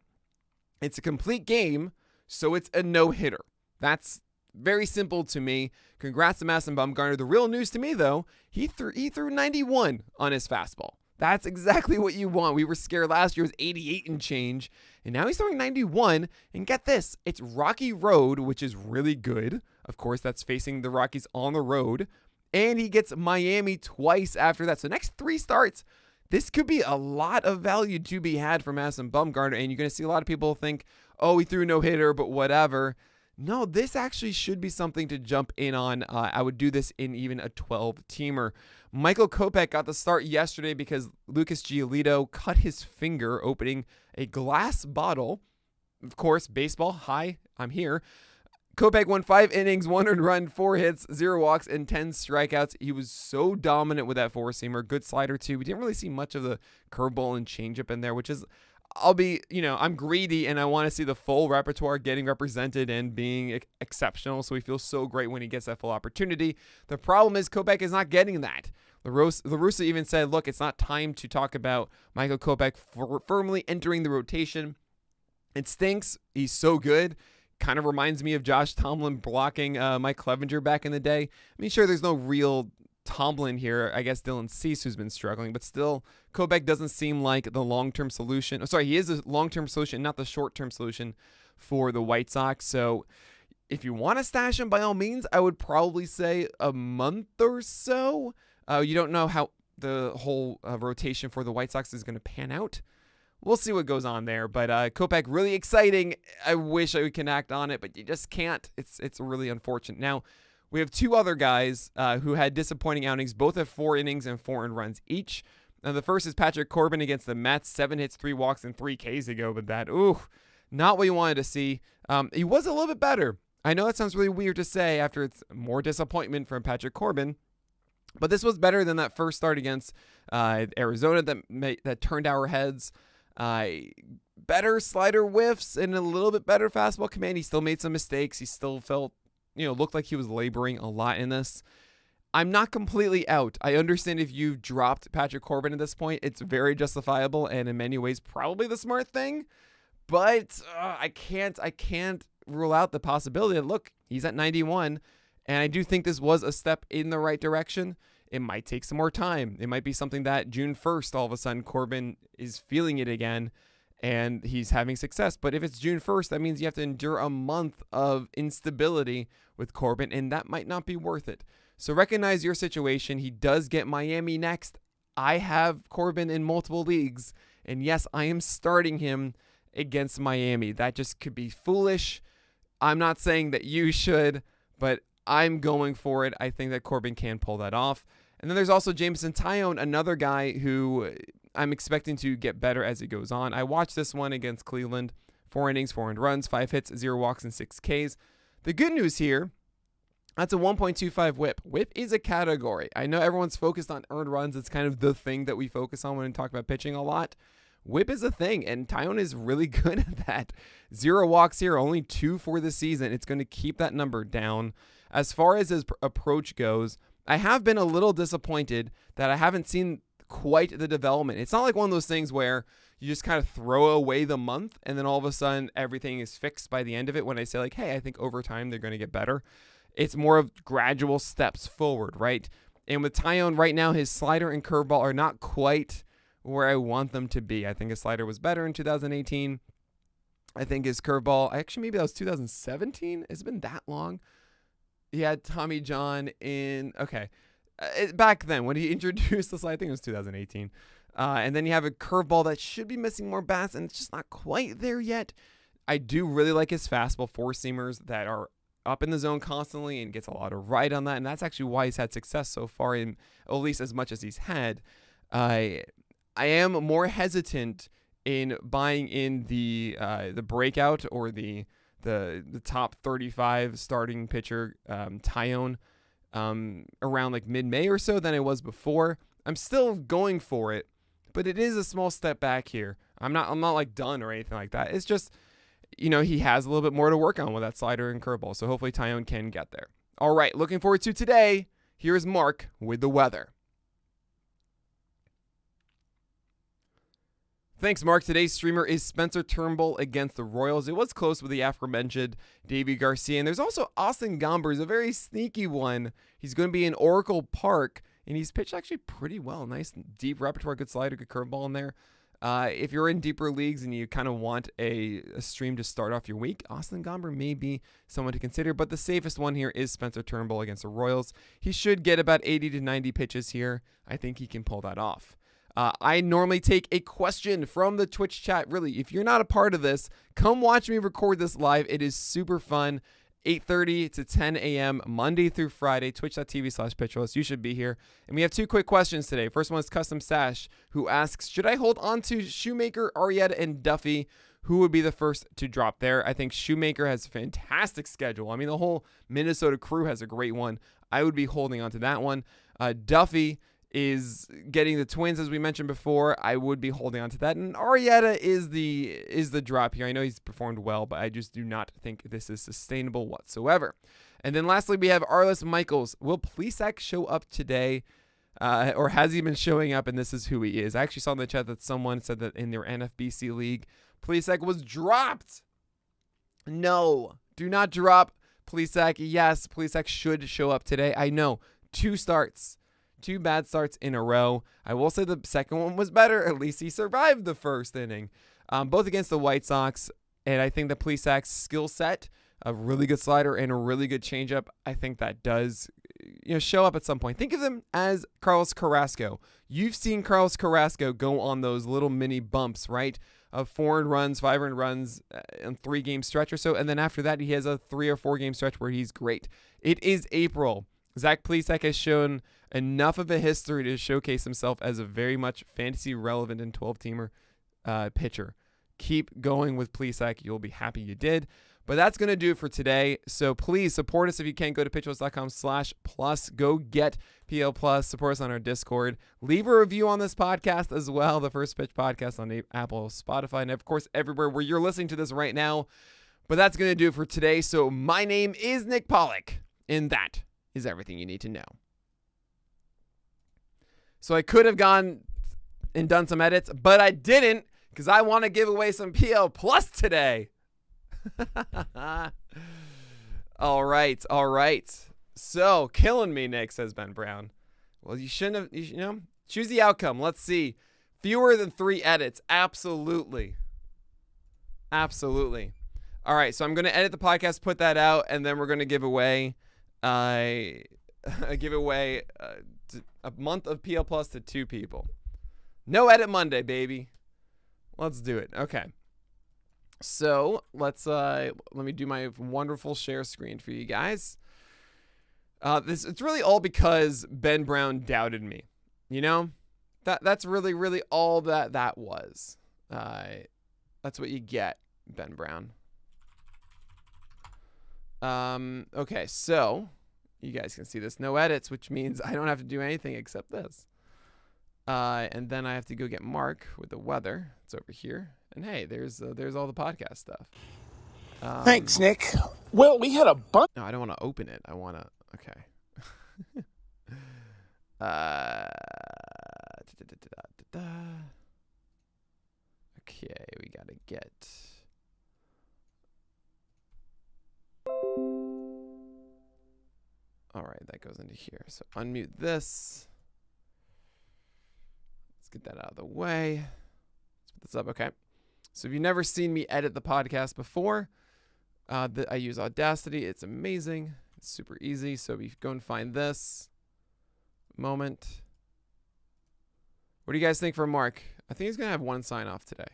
A: It's a complete game, so it's a no-hitter. That's very simple to me. Congrats to Madison Bumgarner. The real news to me, though, he threw 91 on his fastball. That's exactly what you want. We were scared last year. It was 88 and change. And now he's throwing 91. And get this, it's Rocky Road, which is really good. Of course, that's facing the Rockies on the road. And he gets Miami twice after that. So next 3 starts, this could be a lot of value to be had for Madison Bumgarner. And you're going to see a lot of people think, oh, he threw no hitter, but whatever. No, this actually should be something to jump in on. I would do this in even a 12-teamer. Michael Kopech got the start yesterday because Lucas Giolito cut his finger opening a glass bottle. Of course, baseball. Hi, I'm here. Kopech won 5 innings, 1 earned run, 4 hits, 0 walks, and 10 strikeouts. He was so dominant with that 4-seamer. Good slider, too. We didn't really see much of the curveball and changeup in there, which is... I'm greedy and I want to see the full repertoire getting represented and being exceptional. So he feels so great when he gets that full opportunity. The problem is Kopech is not getting that. La Russa even said, look, it's not time to talk about Michael Kopech firmly entering the rotation. It stinks. He's so good. Kind of reminds me of Josh Tomlin blocking Mike Clevenger back in the day. I mean, sure, there's no real Tomlin here. I guess Dylan Cease who's been struggling, but still Kopech doesn't seem like the long-term solution. Oh, sorry, he is a long-term solution, not the short-term solution for the White Sox. So if you want to stash him, by all means, I would probably say a month or so. You don't know how the whole rotation for the White Sox is going to pan out. We'll see what goes on there, but Kopech really exciting. I wish I could act on it, but you just can't. It's really unfortunate. Now, we have 2 other guys who had disappointing outings. Both have 4 innings and 4 earned runs each. Now, the first is Patrick Corbin against the Mets. 7 hits, 3 walks, and 3 Ks ago. But that, not what you wanted to see. He was a little bit better. I know that sounds really weird to say after it's more disappointment from Patrick Corbin. But this was better than that first start against Arizona that turned our heads. Better slider whiffs and a little bit better fastball command. He still made some mistakes. He still felt... looked like he was laboring a lot in this. I'm not completely out. I understand if you've dropped Patrick Corbin at this point, it's very justifiable and in many ways probably the smart thing. But I can't rule out the possibility that, look, he's at 91, and I do think this was a step in the right direction. It might take some more time. It might be something that June 1st, all of a sudden, Corbin is feeling it again, and he's having success. But if it's June 1st, that means you have to endure a month of instability with Corbin, and that might not be worth it. So recognize your situation. He does get Miami next. I have Corbin in multiple leagues, and yes, I am starting him against Miami. That just could be foolish. I'm not saying that you should, but I'm going for it. I think that Corbin can pull that off. And then there's also Jameson Taion, another guy who I'm expecting to get better as it goes on. I watched this one against Cleveland. 4 innings, 4 earned runs, 5 hits, 0 walks, and 6 Ks. The good news here, that's a 1.25 whip. Whip is a category. I know everyone's focused on earned runs. It's kind of the thing that we focus on when we talk about pitching a lot. Whip is a thing, and Taion is really good at that. 0 walks here, only 2 for the season. It's going to keep that number down. As far as his approach goes, I have been a little disappointed that I haven't seen quite the development. It's not like one of those things where you just kind of throw away the month and then all of a sudden everything is fixed by the end of it when I say like, hey, I think over time they're going to get better. It's more of gradual steps forward, right? And with Taion right now, his slider and curveball are not quite where I want them to be. I think his slider was better in 2018. I think his curveball, actually maybe that was 2017. It's been that long. He had Tommy John in, back then when he introduced the slide, I think it was 2018. And then you have a curveball that should be missing more bats, and it's just not quite there yet. I do really like his fastball, 4-seamers that are up in the zone constantly and gets a lot of ride on that, and that's actually why he's had success so far, in at least as much as he's had. I am more hesitant in buying in the breakout or the top 35 starting pitcher Taion around like mid-May or so than I was before. I'm still going for it, but it is a small step back here. I'm not like done or anything like that. It's just, he has a little bit more to work on with that slider and curveball. So hopefully Taion can get there. All right, looking forward to today. Here's Mark with the weather. Thanks, Mark. Today's streamer is Spencer Turnbull against the Royals. It was close with the aforementioned Davey Garcia. And there's also Austin Gombers, a very sneaky one. He's going to be in Oracle Park, and he's pitched actually pretty well. Nice deep repertoire, good slider, good curveball in there. If you're in deeper leagues and you kind of want a stream to start off your week, Austin Gomber may be someone to consider. But the safest one here is Spencer Turnbull against the Royals. He should get about 80 to 90 pitches here. I think he can pull that off. I normally take a question from the Twitch chat. Really, if you're not a part of this, come watch me record this live. It is super fun. 8:30 to 10 a.m. Monday through Friday, twitch.tv/pitcherlist. You should be here. And we have 2 quick questions today. First one is Custom Stash, who asks, should I hold on to Shoemaker, Arrieta, and Duffy? Who would be the first to drop there? I think Shoemaker has a fantastic schedule. I mean, the whole Minnesota crew has a great one. I would be holding on to that one. Duffy is getting the Twins, as we mentioned before. I would be holding on to that. And Arrieta is the drop here. I know he's performed well, but I just do not think this is sustainable whatsoever. And then lastly, we have Arlis Michaels. Will Plesac show up today? Or has he been showing up, and this is who he is? I actually saw in the chat that someone said that in their NFBC league, Plesac was dropped. No, do not drop Plesac. Yes, Plesac should show up today. I know, 2 starts. 2 bad starts in a row. I will say the second one was better. At least he survived the first inning, both against the White Sox. And I think the Plesac's skill set, a really good slider and a really good changeup, I think that does show up at some point. Think of them as Carlos Carrasco. You've seen Carlos Carrasco go on those little mini bumps, right? Of 4 earned runs, 5 earned runs in 3-game stretch or so. And then after that, he has a 3 or 4 game stretch where he's great. It is April. Zach Plesac has shown enough of a history to showcase himself as a very much fantasy relevant and 12-teamer pitcher. Keep going with Plesac. You'll be happy you did. But that's going to do it for today. So please support us if you can. Go to pitcherlist.com/plus. Go get PL Plus. Support us on our Discord. Leave a review on this podcast as well. The First Pitch Podcast on Apple, Spotify, and of course everywhere where you're listening to this right now. But that's going to do it for today. So my name is Nick Pollock, and that is everything you need to know. So I could have gone and done some edits, but I didn't because I want to give away some PL Plus today. All right. So, killing me, Nick, says Ben Brown. Well, you shouldn't have, choose the outcome. Let's see. Fewer than 3 edits. Absolutely. All right, so I'm going to edit the podcast, put that out, and then we're going to give away a month of PL Plus to 2 people. No edit Monday, baby. Let's do it. Okay. So let me do my wonderful share screen for you guys. It's really all because Ben Brown doubted me. That's really all that was. That's what you get Ben Brown. Okay, so you guys can see this. No edits, which means I don't have to do anything except this. And then I have to go get Mark with the weather. It's over here. And hey, there's all the podcast stuff.
B: Thanks, Nick. Well, we had a bunch.
A: No, I don't want to open it. I want to. Okay. Okay, we gotta get. All right, that goes into here. So unmute this. Let's get that out of the way. Let's put this up. Okay. So if you've never seen me edit the podcast before, I use Audacity. It's amazing. It's super easy. So if you go and find this moment. What do you guys think for Mark? I think he's going to have one sign off today.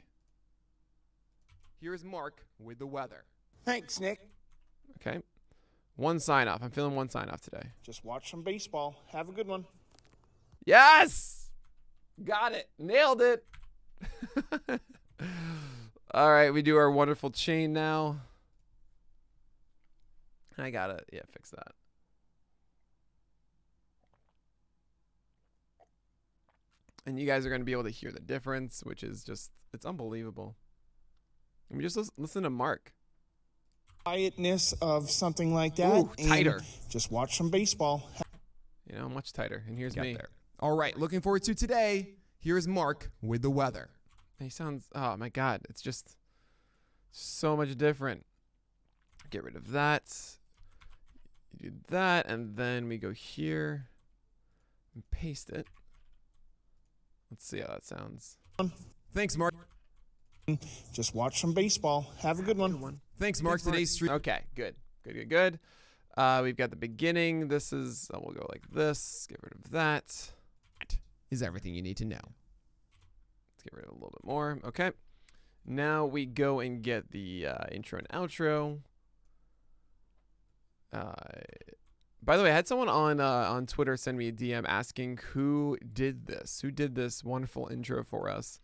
A: Here's Mark with the weather.
B: Thanks, Nick.
A: Okay. One sign off. I'm feeling one sign off today.
B: Just watch some baseball. Have a good one.
A: Yes! Got it. Nailed it. All right. We do our wonderful chain now. I got to, fix that. And you guys are going to be able to hear the difference, which is just, it's unbelievable. I mean, just listen to Mark.
B: Quietness of something like that.
A: Ooh, tighter.
B: Just watch some baseball.
A: You know, much tighter. And here's me. There. All right, looking forward to today. Here's Mark with the weather. And he sounds, oh my God, it's just so much different. Get rid of that. You do that, and then we go here and paste it. Let's see how that sounds. Thanks, Mark.
B: Just watch some baseball. Have a good one.
A: Thanks, Mark. Today's stream. Okay, good. We've got the beginning. This is, we'll go like this. Get rid of that. That is everything you need to know. Let's get rid of a little bit more. Okay. Now we go and get the intro and outro. By the way, I had someone on Twitter send me a DM asking who did this wonderful intro for us.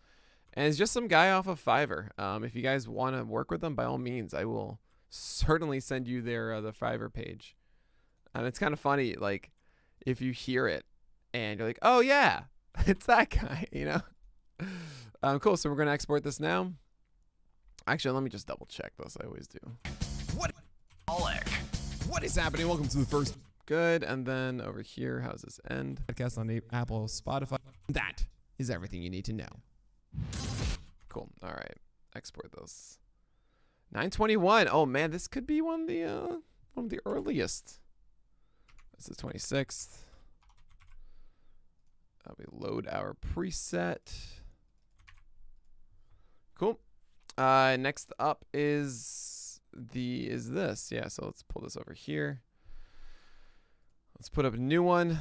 A: And it's just some guy off of Fiverr. If you guys want to work with them, by all means, I will certainly send you their the Fiverr page. And it's kind of funny, like, if you hear it and you're like, oh yeah, it's that guy, you know? Cool, so we're going to export this now. Actually, let me just double check this. I always do. What is happening? Welcome to the first. Good. And then over here, how's this end? Podcast on Apple, Spotify. That is everything you need to know. Cool. All right. Export this. 9:21. Oh man, this could be one of the earliest. This is 26th. We load our preset. Cool. Next up is this. Yeah, so let's pull this over here. Let's put up a new one.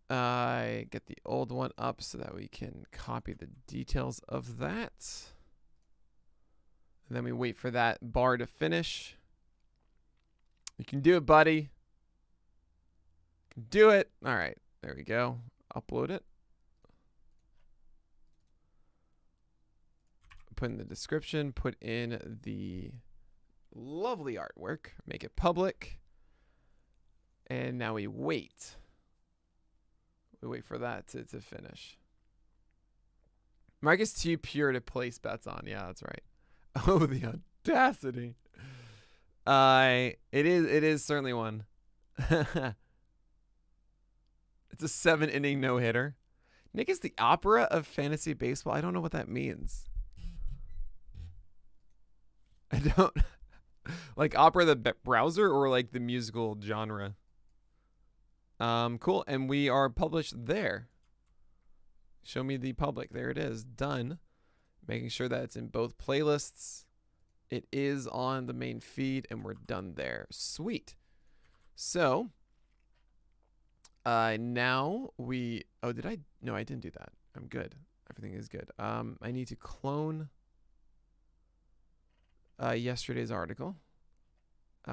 A: Get the old one up so that we can copy the details of that. And then we wait for that bar to finish. You can do it, buddy. You can do it. All right, there we go. Upload it. Put in the description. Put in the lovely artwork. Make it public. And now we wait. We wait for that to finish. Mark is too pure to place bets on. Yeah, that's right. Oh, the audacity. It is certainly one. It's a 7-inning no-hitter. Nick is the opera of fantasy baseball. I don't know what that means. I don't like opera the browser or like the musical genre. Cool. And we are published there. Show me the public. There it is. Done. Making sure that it's in both playlists. It is on the main feed and we're done there. Sweet. So, now we, no, I didn't do that. I'm good. Everything is good. I need to clone yesterday's article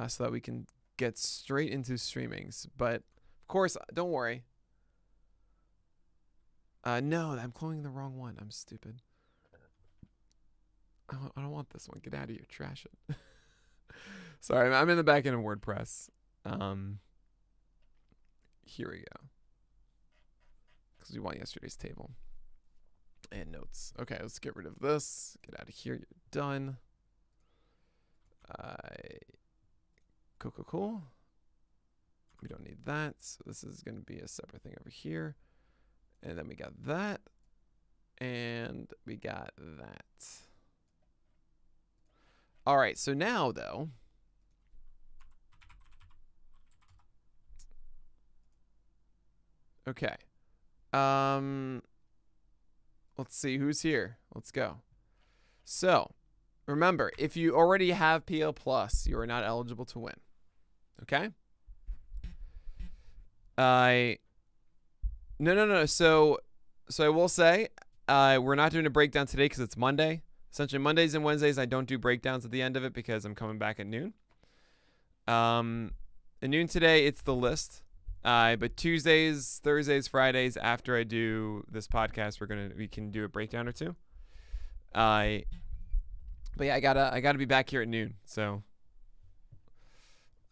A: so that we can get straight into streamings. But of course, don't worry. No, I'm cloning the wrong one. I'm stupid. I don't want this one. Get out of here. Trash it. Sorry, I'm in the back end of WordPress. Here we go. Because we want yesterday's table. And notes. Okay, let's get rid of this. Get out of here. You're done. Cool. We don't need that. So this is going to be a separate thing over here. And then we got that. And we got that. All right, so now, though, okay. Let's see who's here. Let's go. So, remember, if you already have PL Plus, you are not eligible to win. Okay? No. So I will say, we're not doing a breakdown today because it's Monday. Essentially, Mondays and Wednesdays, I don't do breakdowns at the end of it because I'm coming back at noon. At noon today, it's the list. But Tuesdays, Thursdays, Fridays, after I do this podcast, we can do a breakdown or two. But yeah, I gotta be back here at noon. So,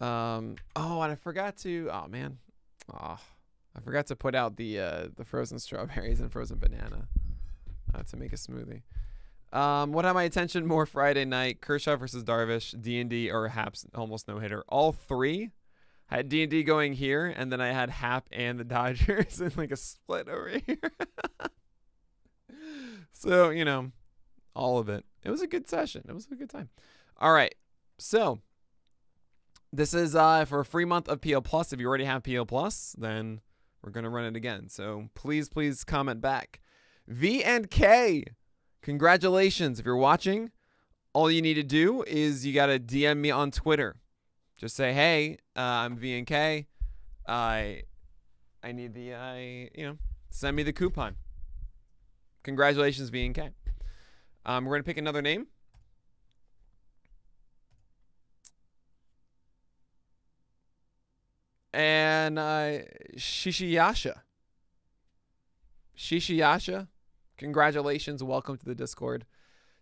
A: and I forgot to. Oh man, I forgot to put out the frozen strawberries and frozen banana to make a smoothie. What had my attention more Friday night? Kershaw versus Darvish, D&D or Haps almost no hitter. All three. I had D&D going here, and then I had Hap and the Dodgers in like a split over here. So, all of it. It was a good session. It was a good time. All right. So, this is for a free month of PL Plus. If you already have PL Plus, then we're going to run it again. So, please comment back. V and K, congratulations. If you're watching, all you need to do is you got to DM me on Twitter. Just say, hey, I'm V and K. I need send me the coupon. Congratulations, V and K. We're going to pick another name. And Shishiyasha. Congratulations. Welcome to the Discord.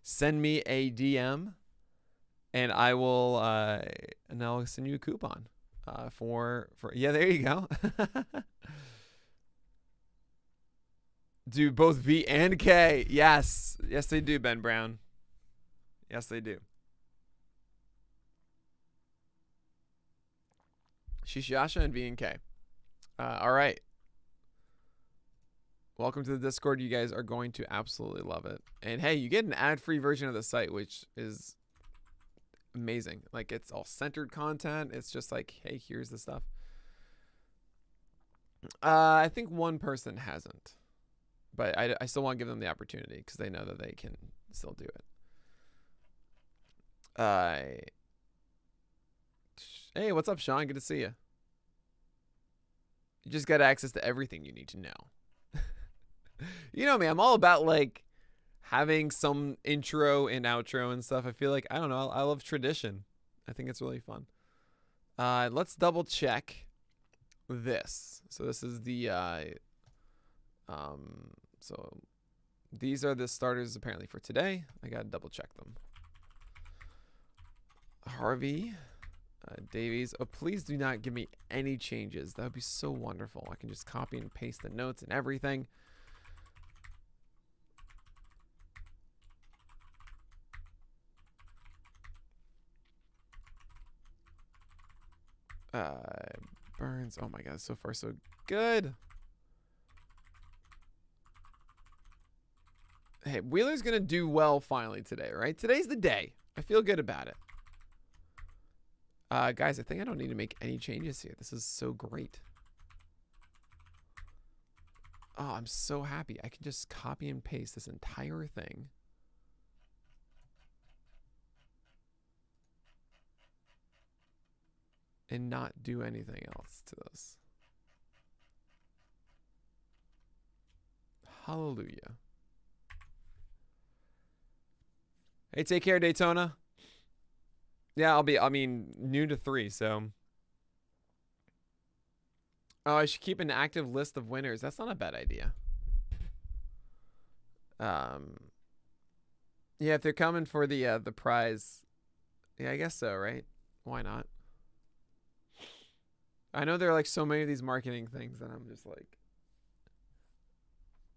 A: Send me a DM. And I will and I'll send you a coupon for yeah, there you go. Do both V and K. Yes, they do, Ben Brown. Yes, they do. Shishiyasha and V and K. All right. Welcome to the Discord. You guys are going to absolutely love it. And hey, you get an ad-free version of the site, which is amazing. Like, it's all centered content. It's just like, hey, here's the stuff. I think one person hasn't, but I still want to give them the opportunity because they know that they can still do it. Hey, what's up, Sean? Good to see you. You just got access to everything you need to know. You know me, I'm all about like having some intro and outro and stuff. I feel like, I don't know, I love tradition. I think it's really fun. Let's double check this. So this is the so these are the starters apparently for today. I gotta double check them. Harvey, Davies. Oh, please do not give me any changes. That would be so wonderful. I can just copy and paste the notes and everything. Burns. Oh my God, so far so good. Hey, Wheeler's gonna do well finally today, right? Today's the day. I feel good about it. Guys, I think I don't need to make any changes here. This is so great. Oh, I'm so happy. I can just copy and paste this entire thing. And not do anything else to this. Hallelujah. Hey, take care, Daytona. Yeah, noon to 3, so. Oh, I should keep an active list of winners. That's not a bad idea. Yeah, if they're coming for the prize, yeah, I guess so, right? Why not? I know there are like so many of these marketing things that I'm just like,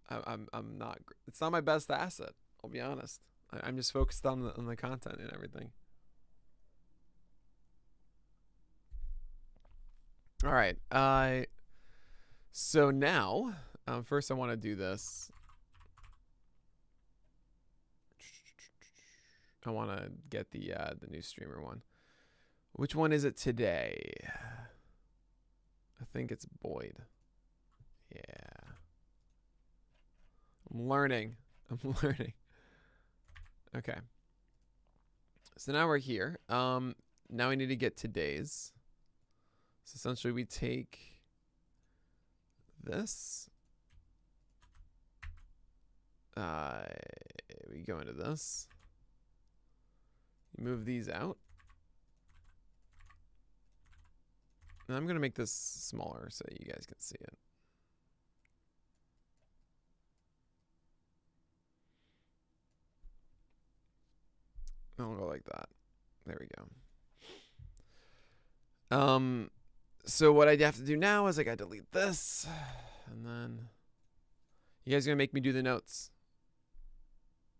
A: I'm not. It's not my best asset. I'll be honest. I'm just focused on the content and everything. All right. So now, first I want to do this. I want to get the new streamer one. Which one is it today? I think it's Boyd. Yeah. I'm learning. Okay. So now we're here. Now we need to get today's. So essentially we take this. We go into this. You move these out. And I'm going to make this smaller so you guys can see it. I'll go like that. There we go. So what I have to do now is I got to delete this. And then you guys are going to make me do the notes.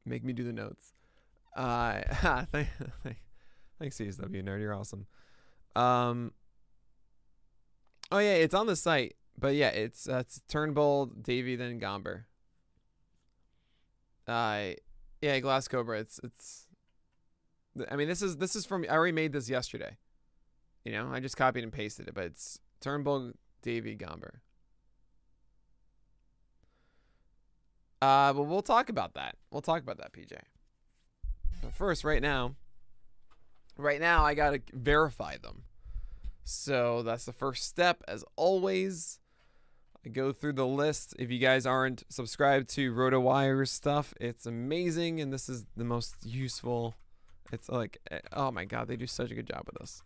A: Make me do the notes. Thanks, CSW nerd. You're awesome. Oh yeah, it's on the site, but yeah, it's Turnbull, Davy, then Gomber. Yeah, Glass Cobra. It's. I mean, this is from. I already made this yesterday. You know, I just copied and pasted it, but it's Turnbull, Davy, Gomber. But we'll talk about that. We'll talk about that, PJ. But first, right now, I gotta verify them. So that's the first step. As always, I go through the list. If you guys aren't subscribed to RotoWire's stuff, it's amazing, and this is the most useful. It's like, oh my god, they do such a good job with this.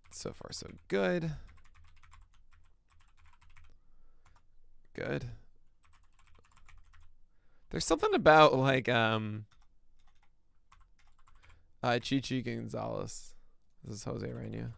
A: So far so good. Good. There's something about like Chichi Gonzalez. This is Jose Reina.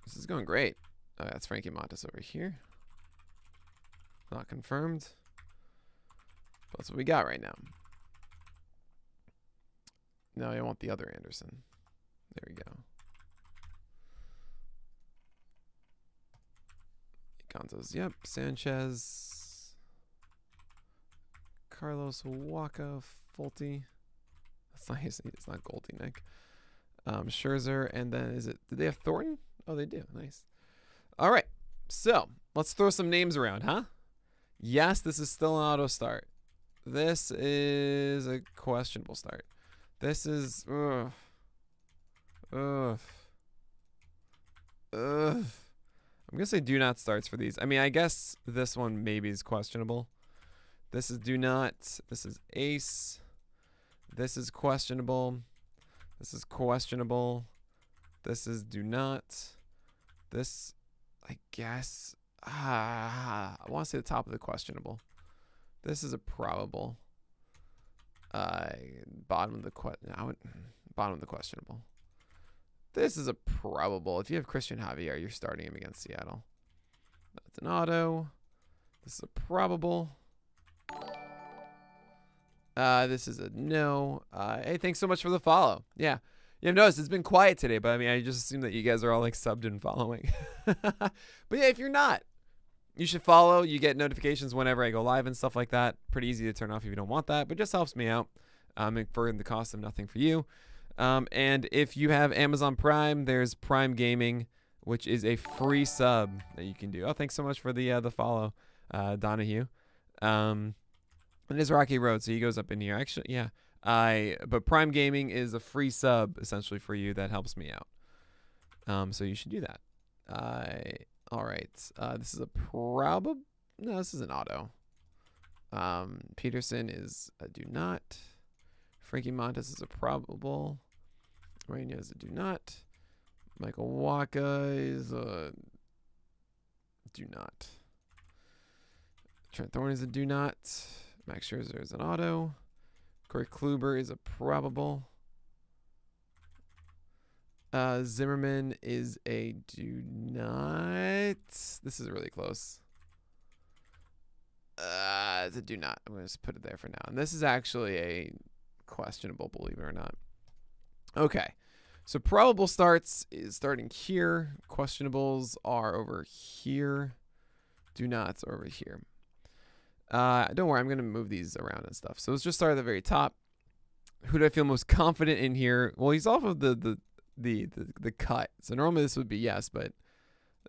A: This is going great. That's Frankie Montes over here. Not confirmed. That's what we got right now. No, I want the other Anderson. There we go. Gonzo's, yep. Sanchez. Carlos Waka, Fulte. That's nice. It's not Goldie, Nick. Scherzer, and then is it? Did they have Thornton? Oh, they do. Nice. All right. So let's throw some names around, huh? Yes, this is still an auto start. This is a questionable start. This is I'm gonna say do not starts for these. I mean, I guess this one maybe is questionable. This is do not. This is ace. This is questionable. This is questionable. This is do not. This, I guess. I want to say the top of the questionable. This is a probable. Bottom of the questionable. This is a probable. If you have Christian Javier, you're starting him against Seattle. That's an auto. This is a probable. This is a no. Hey, thanks so much for the follow. Yeah. You've noticed it's been quiet today, but I mean, I just assume that you guys are all like subbed and following. But yeah, if you're not, you should follow. You get notifications whenever I go live and stuff like that. Pretty easy to turn off if you don't want that, but just helps me out. For the cost of nothing for you. And if you have Amazon Prime, there's Prime Gaming, which is a free sub that you can do. Oh, thanks so much for the follow, Donahue. It is Rocky Road, so he goes up in here. Actually, yeah. But Prime Gaming is a free sub essentially for you that helps me out. So you should do that. All right. This is a probable. No, this is an auto. Peterson is a do not. Frankie Montes is a probable. Reyna is a do not. Michael Waka is a do not. Trent Thorne is a do not. Max Scherzer is an auto. Corey Kluber is a probable. Zimmerman is a do not. This is really close. It's a do not. I'm going to just put it there for now. And this is actually a questionable, believe it or not. Okay. So probable starts is starting here. Questionables are over here. Do nots are over here. Don't worry, I'm going to move these around and stuff. So let's just start at the very top. Who do I feel most confident in here? Well, he's off of the cut. So normally this would be yes, but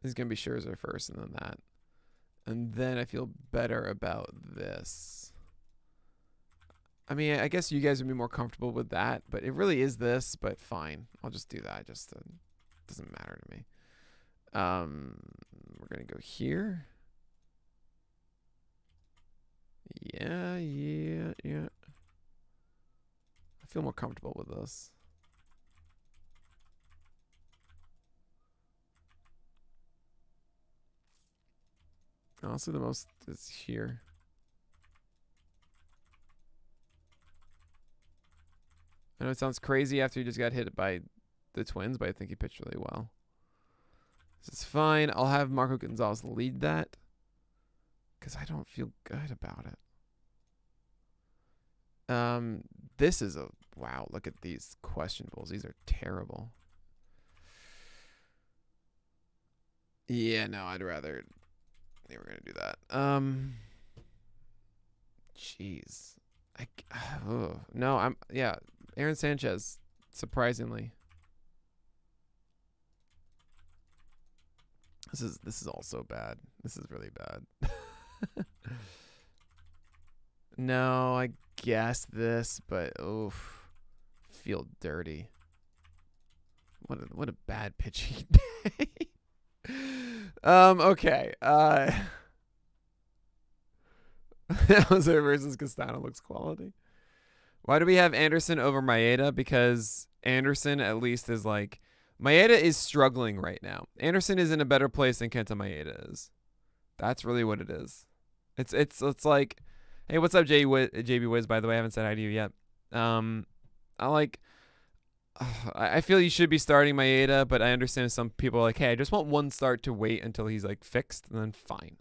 A: this is going to be Scherzer first and then that. And then I feel better about this. I mean, I guess you guys would be more comfortable with that, but it really is this, but fine. I'll just do that. It just doesn't matter to me. We're going to go here. Yeah. I feel more comfortable with this. Honestly, the most is here. I know it sounds crazy after he just got hit by the Twins, but I think he pitched really well. This is fine. I'll have Marco Gonzalez lead that because I don't feel good about it. This is a wow. Look at these questionables. These are terrible. Yeah, no, I'd rather. They were gonna do that. Jeez. No, Aaron Sanchez, surprisingly. This is also bad. This is really bad. No, I guess this, but feel dirty. What a bad pitching day. Okay. Jose versus Castano looks quality. Why do we have Anderson over Maeda? Because Anderson at least is like Maeda is struggling right now. Anderson is in a better place than Kenta Maeda is. That's really what it is. It's like, hey, what's up, JB Wiz? By the way, I haven't said hi to you yet. I feel you should be starting Maeda, but I understand some people are like, hey, I just want one start to wait until he's like fixed, and then fine.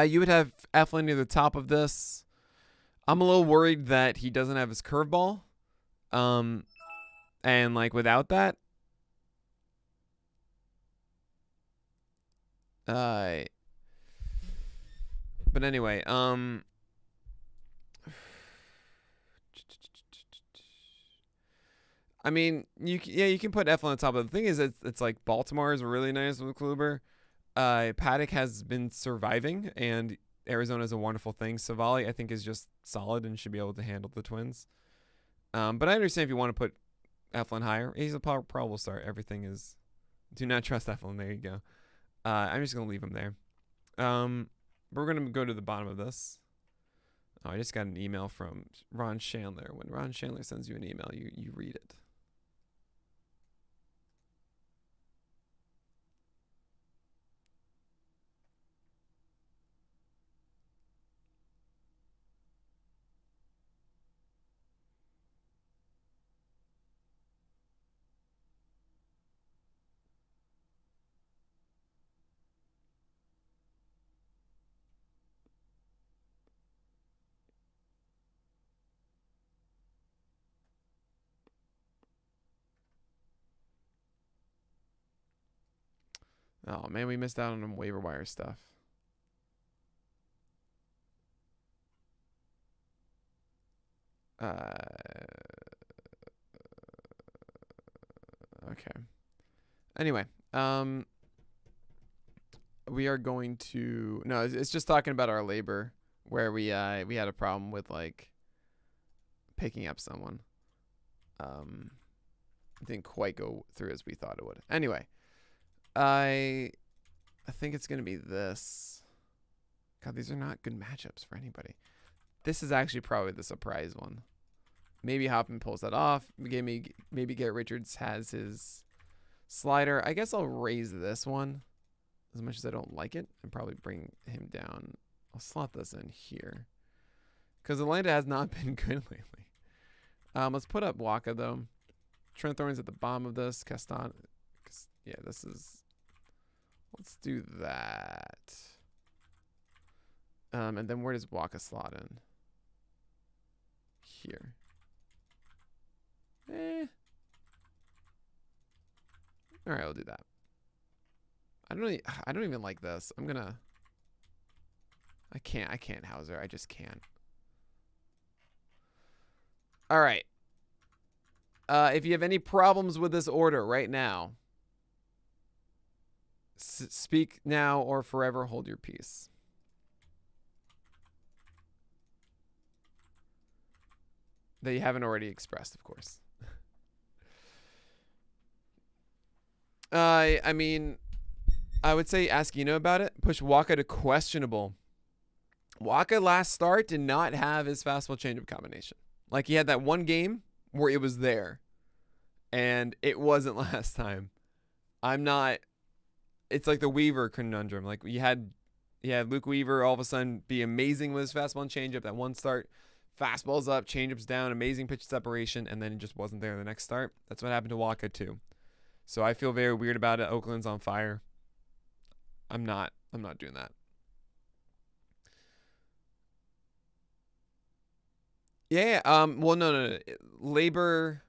A: You would have Eflin near the top of this. I'm a little worried that he doesn't have his curveball. And like without that, but anyway, I mean, you can put Eflin on top. But the thing is, it's like Baltimore is really nice with Kluber. Paddock has been surviving, and Arizona is a wonderful thing. Savali, I think, is just solid and should be able to handle the Twins. But I understand if you want to put Eflin higher. He's a probable start. Everything is. Do not trust Eflin. There you go. I'm just going to leave him there. We're going to go to the bottom of this. Oh, I just got an email from Ron Chandler. When Ron Chandler sends you an email, you read it. Oh, man, we missed out on waiver wire stuff. Okay. Anyway, we are going to no. It's just talking about our labor where we had a problem with like picking up someone. Didn't quite go through as we thought it would. Anyway, I think it's going to be this. God, these are not good matchups for anybody. This is actually probably the surprise one. Maybe Hoffman pulls that off. Maybe Garrett Richards has his slider. I guess I'll raise this one as much as I don't like it and probably bring him down. I'll slot this in here because Atlanta has not been good lately. Let's put up Waka, though. Trent Thorne's at the bottom of this. Castan. Yeah, this is... Let's do that. And then where does Waka slot in? Here. All right, I'll do that. I don't even like this. I can't Hauser. I just can't. All right. If you have any problems with this order right now, speak now or forever hold your peace. That you haven't already expressed, of course. I mean, I would say ask Eno about it. Push Waka to questionable. Waka last start did not have his fastball changeup combination. Like, he had that one game where it was there, and it wasn't last time. It's like the Weaver conundrum. Like, you had Luke Weaver all of a sudden be amazing with his fastball and changeup that one start. Fastball's up, changeup's down, amazing pitch separation, and then it just wasn't there the next start. That's what happened to Waka too. So I feel very weird about it. Oakland's on fire. I'm not doing that. Yeah. Well, no. Labor.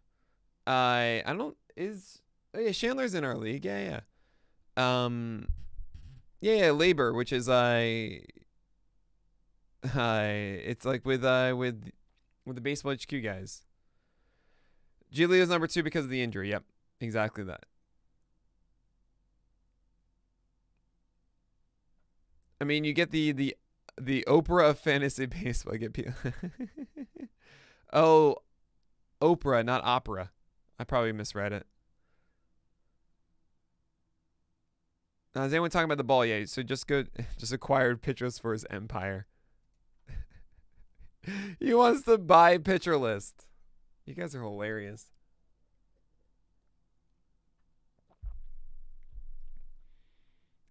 A: I don't. Yeah, Chandler's in our league. Yeah. Yeah. Labor, which is it's like with the Baseball HQ guys. Giglio's number 2 because of the injury. Yep, exactly that. I mean, you get the Oprah of fantasy baseball. I get people. Oh, Oprah, not opera. I probably misread it. Is anyone talking about the ball? Yeah, so just acquired pitchers for his empire. He wants to buy pitcher list. You guys are hilarious.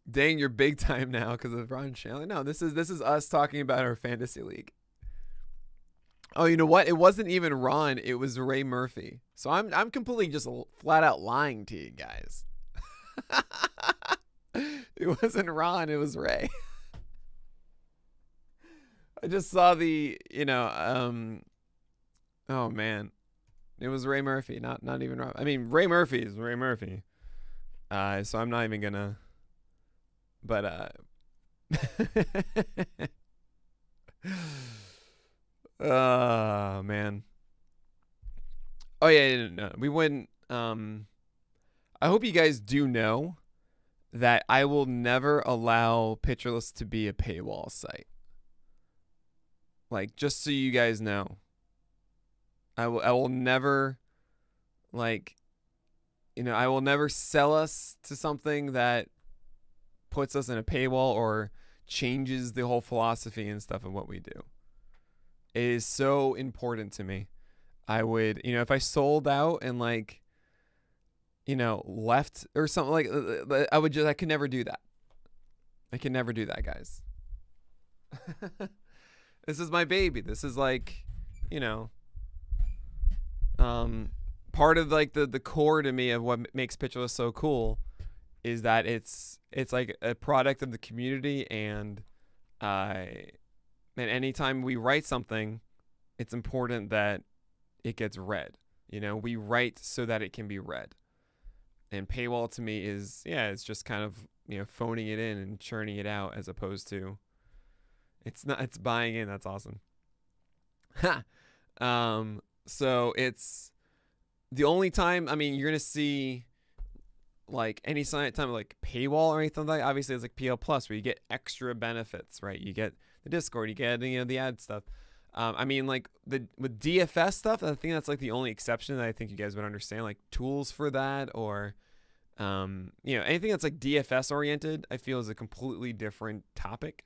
A: Dang, you're big time now because of Ron Chandler. No, this is us talking about our fantasy league. Oh, you know what? It wasn't even Ron. It was Ray Murphy. So I'm completely just flat out lying to you guys. It wasn't Ron. It was Ray. I just saw oh man, it was Ray Murphy, not even Ron. I mean, Ray Murphy is Ray Murphy. So I'm not even gonna. But oh man. Oh yeah, no, we wouldn't. I hope you guys do know that I will never allow pitcher lists to be a paywall site. Like, just so you guys know, I will never, like, I will never sell us to something that puts us in a paywall or changes the whole philosophy and stuff of what we do. It is so important to me. I would, if I sold out and left or something I could never do that. I can never do that, guys. This is my baby. This is part of the core to me of what makes Pitcher List so cool is that it's like a product of the community, and anytime we write something, it's important that it gets read. We write so that it can be read. And paywall to me is, it's just kind of, phoning it in and churning it out, as opposed to it's buying in. That's awesome. So it's the only time, you're going to see any time paywall or anything like that. Obviously it's like PL Plus where you get extra benefits, right? You get the Discord, you get, the ad stuff. With DFS stuff, I think that's the only exception that I think you guys would understand, tools for that, or Anything that's like DFS oriented, I feel is a completely different topic.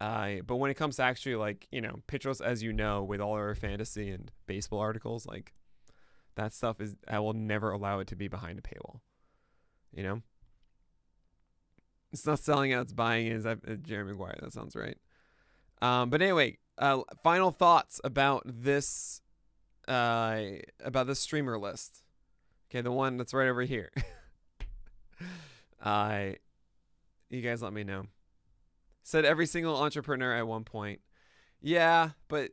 A: But when it comes to actually like, pitch lists, as with all our fantasy and baseball articles, like that stuff I will never allow it to be behind a paywall. It's not selling out, it's buying in. Is that Jerry Maguire? That sounds right. But anyway, final thoughts about this streamer list. Okay, the one that's right over here. You guys let me know. Said every single entrepreneur at one point. Yeah, but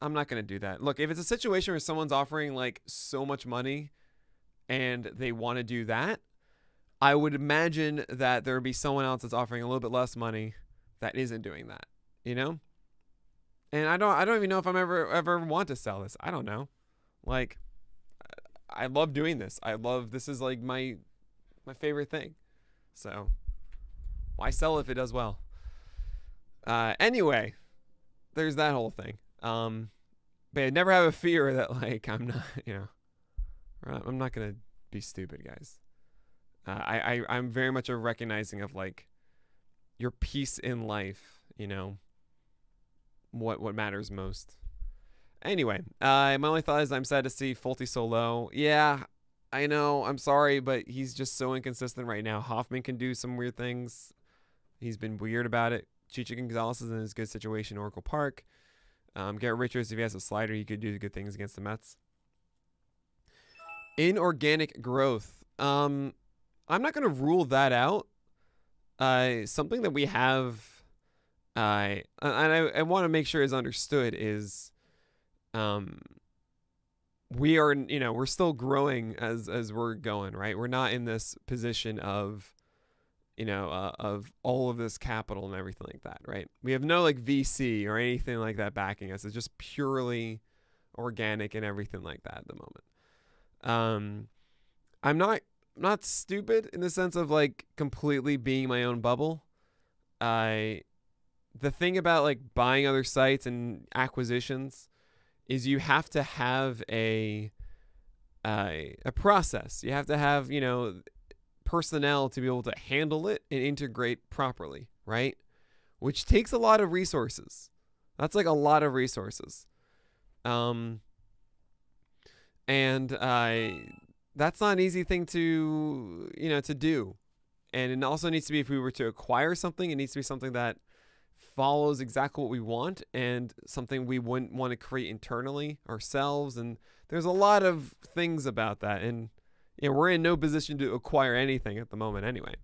A: I'm not going to do that. Look, if it's a situation where someone's offering like so much money and they want to do that, I would imagine that there would be someone else that's offering a little bit less money that isn't doing that, And I don't even know if I'm ever want to sell this. I don't know. Like, I love doing this. This is like my favorite thing. So why sell if it does well? Anyway, there's that whole thing. But I never have a fear that like I'm not, I'm not gonna be stupid, guys. I'm very much a recognizing of like your peace in life, what matters most. Anyway, my only thought is I'm sad to see Fulte so low. Yeah, I know. I'm sorry, but he's just so inconsistent right now. Hoffman can do some weird things. He's been weird about it. Chicha Gonzalez is in his good situation, Oracle Park. Garrett Richards, if he has a slider, he could do good things against the Mets. Inorganic growth. I'm not going to rule that out. Something that we have, and I want to make sure is understood is, we are, we're still growing as we're going, right? We're not in this position of, of all of this capital and everything like that, right? We have no like VC or anything like that backing us. It's just purely organic and everything like that at the moment. I'm not stupid in the sense of like completely being my own bubble. The thing about like buying other sites and acquisitions is you have to have a process. You have to have, personnel to be able to handle it and integrate properly, right? Which takes a lot of resources. That's like a lot of resources. And that's not an easy thing to do. And it also needs to be, if we were to acquire something, it needs to be something that follows exactly what we want and something we wouldn't want to create internally ourselves. And there's a lot of things about that. And we're in no position to acquire anything at the moment anyway.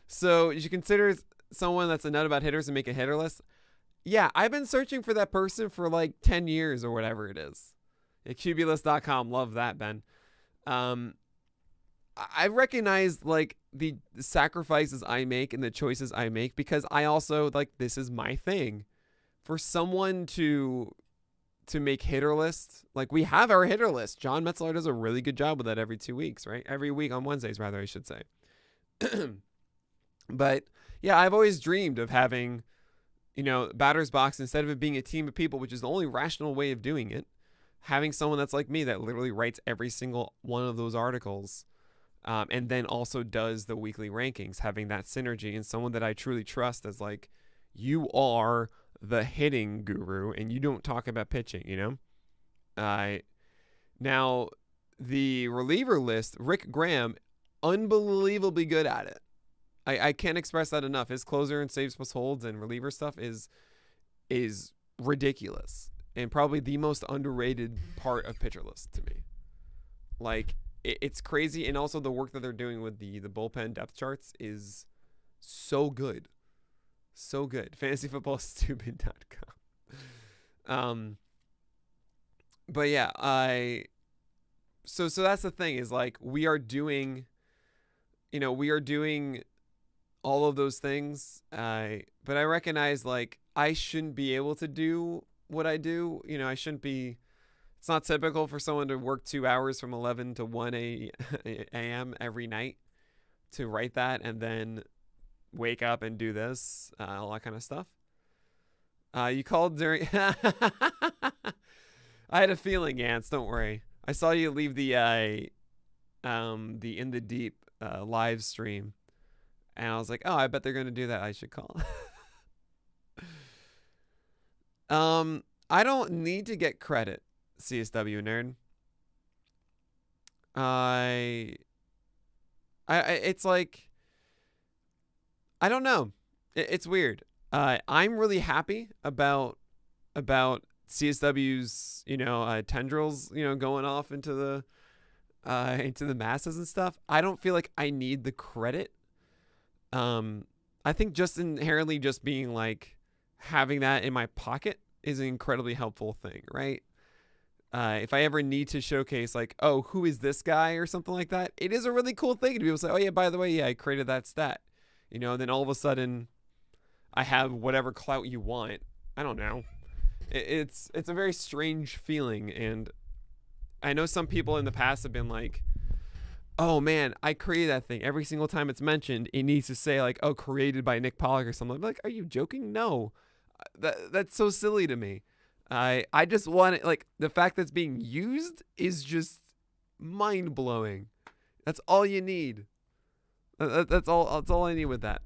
A: So you should consider someone that's a nut about hitters and make a hitter list. Yeah, I've been searching for that person for like 10 years or whatever it is. At QBlist.com, love that, Ben. I recognize like the sacrifices I make and the choices I make because I also like this is my thing. For someone to make hitter lists, like we have our hitter list. John Metzler does a really good job with that every 2 weeks, right? Every week on Wednesdays, rather, I should say. But yeah, I've always dreamed of having, batter's box, instead of it being a team of people, which is the only rational way of doing it, having someone that's like me that literally writes every single one of those articles. And then also does the weekly rankings, having that synergy, and someone that I truly trust as like, you are the hitting guru and you don't talk about pitching, now the reliever list, Rick Graham, unbelievably good at it. I can't express that enough. His closer and saves plus holds and reliever stuff is ridiculous and probably the most underrated part of pitcher list to me. Like, it's crazy, and also the work that they're doing with the bullpen depth charts is so good. So good. FantasyFootballStupid.com. But yeah, so that's the thing is like we are doing all of those things. But I recognize like I shouldn't be able to do what I do. I shouldn't be. It's not typical for someone to work 2 hours from 11 to 1 a.m. every night to write that and then wake up and do this, all that kind of stuff. You called during... I had a feeling, Yance, don't worry. I saw you leave the the In the Deep live stream, and I was like, oh, I bet they're gonna do that. I should call. I don't need to get credit, CSW nerd. It's like, I don't know. It's weird. I'm really happy about CSW's, tendrils, going off into the masses and stuff. I don't feel like I need the credit. I think just inherently just being like having that in my pocket is an incredibly helpful thing, right? If I ever need to showcase like, oh, who is this guy or something like that, it is a really cool thing to be able to say, oh yeah, by the way, yeah, I created that stat, and then all of a sudden I have whatever clout you want. I don't know. It's a very strange feeling, and I know some people in the past have been like, oh man, I created that thing. Every single time it's mentioned, it needs to say like, oh, created by Nick Pollock or something. I'm like, are you joking? No, that's so silly to me. I just want it, like, the fact that it's being used is just mind blowing. That's all you need. That's all I need with that.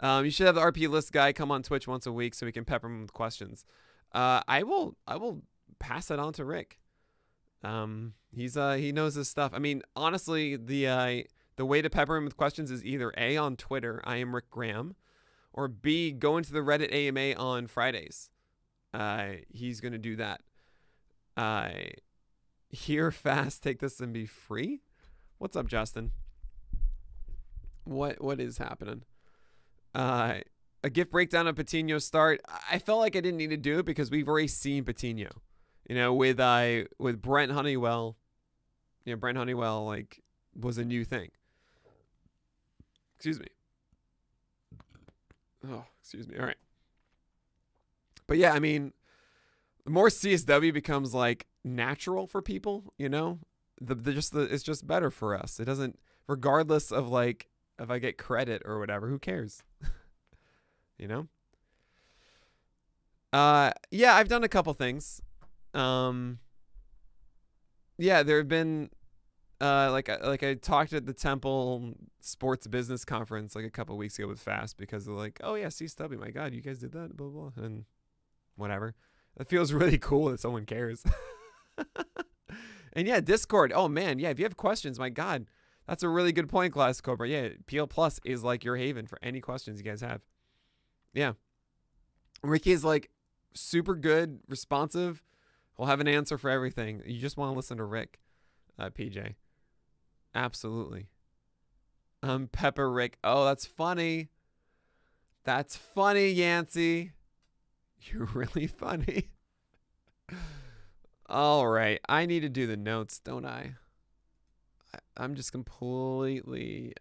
A: You should have the RP list guy come on Twitch once a week so we can pepper him with questions. I will pass it on to Rick. He knows his stuff. I mean, honestly, the way to pepper him with questions is either A, on Twitter, I am Rick Graham, or B, go into the Reddit AMA on Fridays. He's gonna do that. Here fast, take this and be free. What's up, Justin? What is happening? A gift breakdown of Patino's start. I felt like I didn't need to do it because we've already seen Patino. With Brent Honeywell. Brent Honeywell like was a new thing. Excuse me. Oh, excuse me. All right. But yeah, I mean, the more CSW becomes like natural for people, it's just better for us. It doesn't, regardless of like if I get credit or whatever, who cares? Yeah, I've done a couple things. Yeah, there have been like I talked at the Temple Sports Business Conference like a couple weeks ago with Fast because they're like, oh yeah, CSW, my God, you guys did that, blah blah, and whatever. It feels really cool that someone cares. And yeah, Discord. Oh man, yeah, if you have questions, my God, that's a really good point, Class Cobra. Yeah, PL Plus is like your haven for any questions you guys have. Yeah, Ricky is like super good, responsive. He'll have an answer for everything. You just want to listen to Rick, PJ. Absolutely. Pepper Rick. Oh, that's funny. That's funny, Yancey. You're really funny. All right. I need to do the notes, don't I? I'm just completely...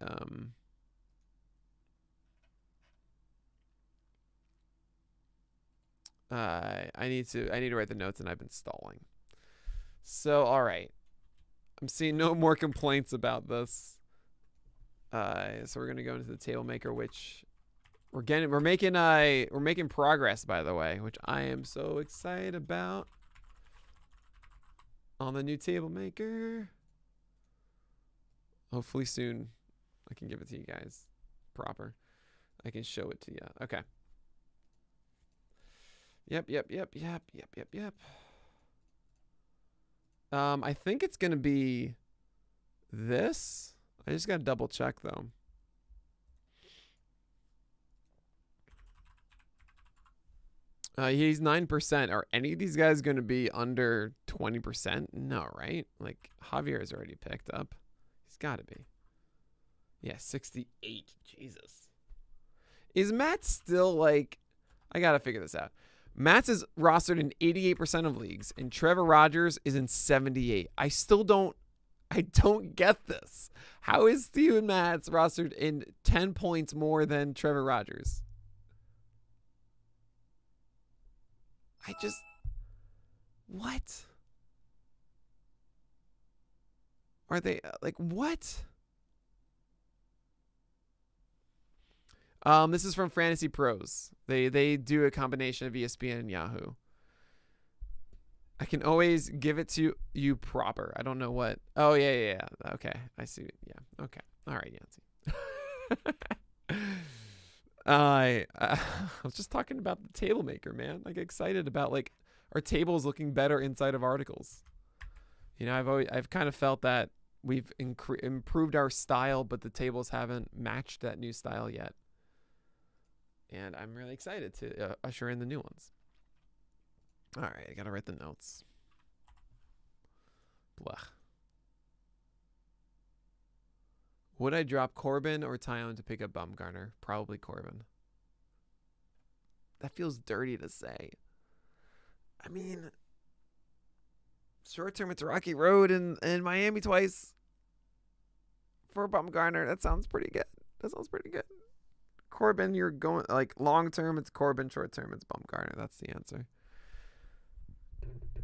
A: I need to write the notes, and I've been stalling. So, all right. I'm seeing no more complaints about this. So we're gonna go into the table maker, which we're making progress, by the way, which I am so excited about on the new table maker. Hopefully soon I can give it to you guys proper. I can show it to you. Okay. Yep. I think it's gonna be this. I just gotta double check though. He's 9%. Are any of these guys gonna be under 20%? No, right? Like Javier has already picked up. He's gotta be. Yeah, 68. Jesus. Is Matt still like... I gotta figure this out. Matt's is rostered in 88% of leagues, and Trevor Rogers is in 78. I don't get this. How is Steven Matz rostered in 10 points more than Trevor Rogers? What? Are they, like, what? This is from Fantasy Pros. They do a combination of ESPN and Yahoo. I can always give it to you proper. I don't know what. Oh, yeah. Okay. I see. Yeah. Okay. All right, Yancy. I was just talking about the table maker, man. I get excited about like our tables looking better inside of articles. You know, I've kind of felt that we've improved our style, but the tables haven't matched that new style yet. And I'm really excited to usher in the new ones. All right, I gotta write the notes. Blech. Would I drop Corbin or Taion to pick up Bumgarner? Probably Corbin. That feels dirty to say. I mean, short term, it's a rocky road in Miami twice for Bumgarner. That sounds pretty good. Corbin, you're going like long term, it's Corbin. Short term, it's Bumgarner. That's the answer.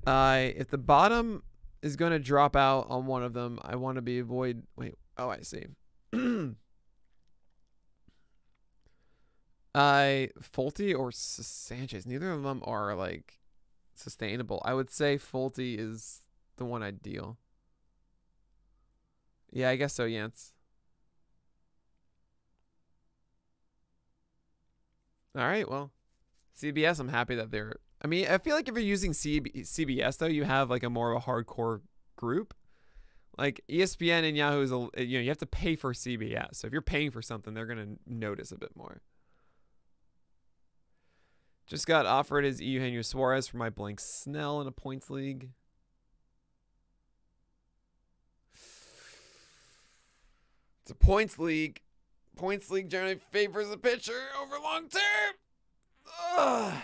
A: If the bottom is going to drop out on one of them, I want to be avoid. Wait. Oh, I see. Fulte or Sanchez. Neither of them are like sustainable. I would say Fulte is the one I'd deal. Yeah, I guess so, Yance. All right, well, CBS, I'm happy that they're... I mean, I feel like if you're using CBS, though, you have like a more of a hardcore group. Like ESPN and Yahoo is, you have to pay for CBS. So if you're paying for something, they're going to notice a bit more. Just got offered as Eugenio Suarez for my blank Snell in a points league. It's a points league. Points league generally favors a pitcher over long term. Ugh.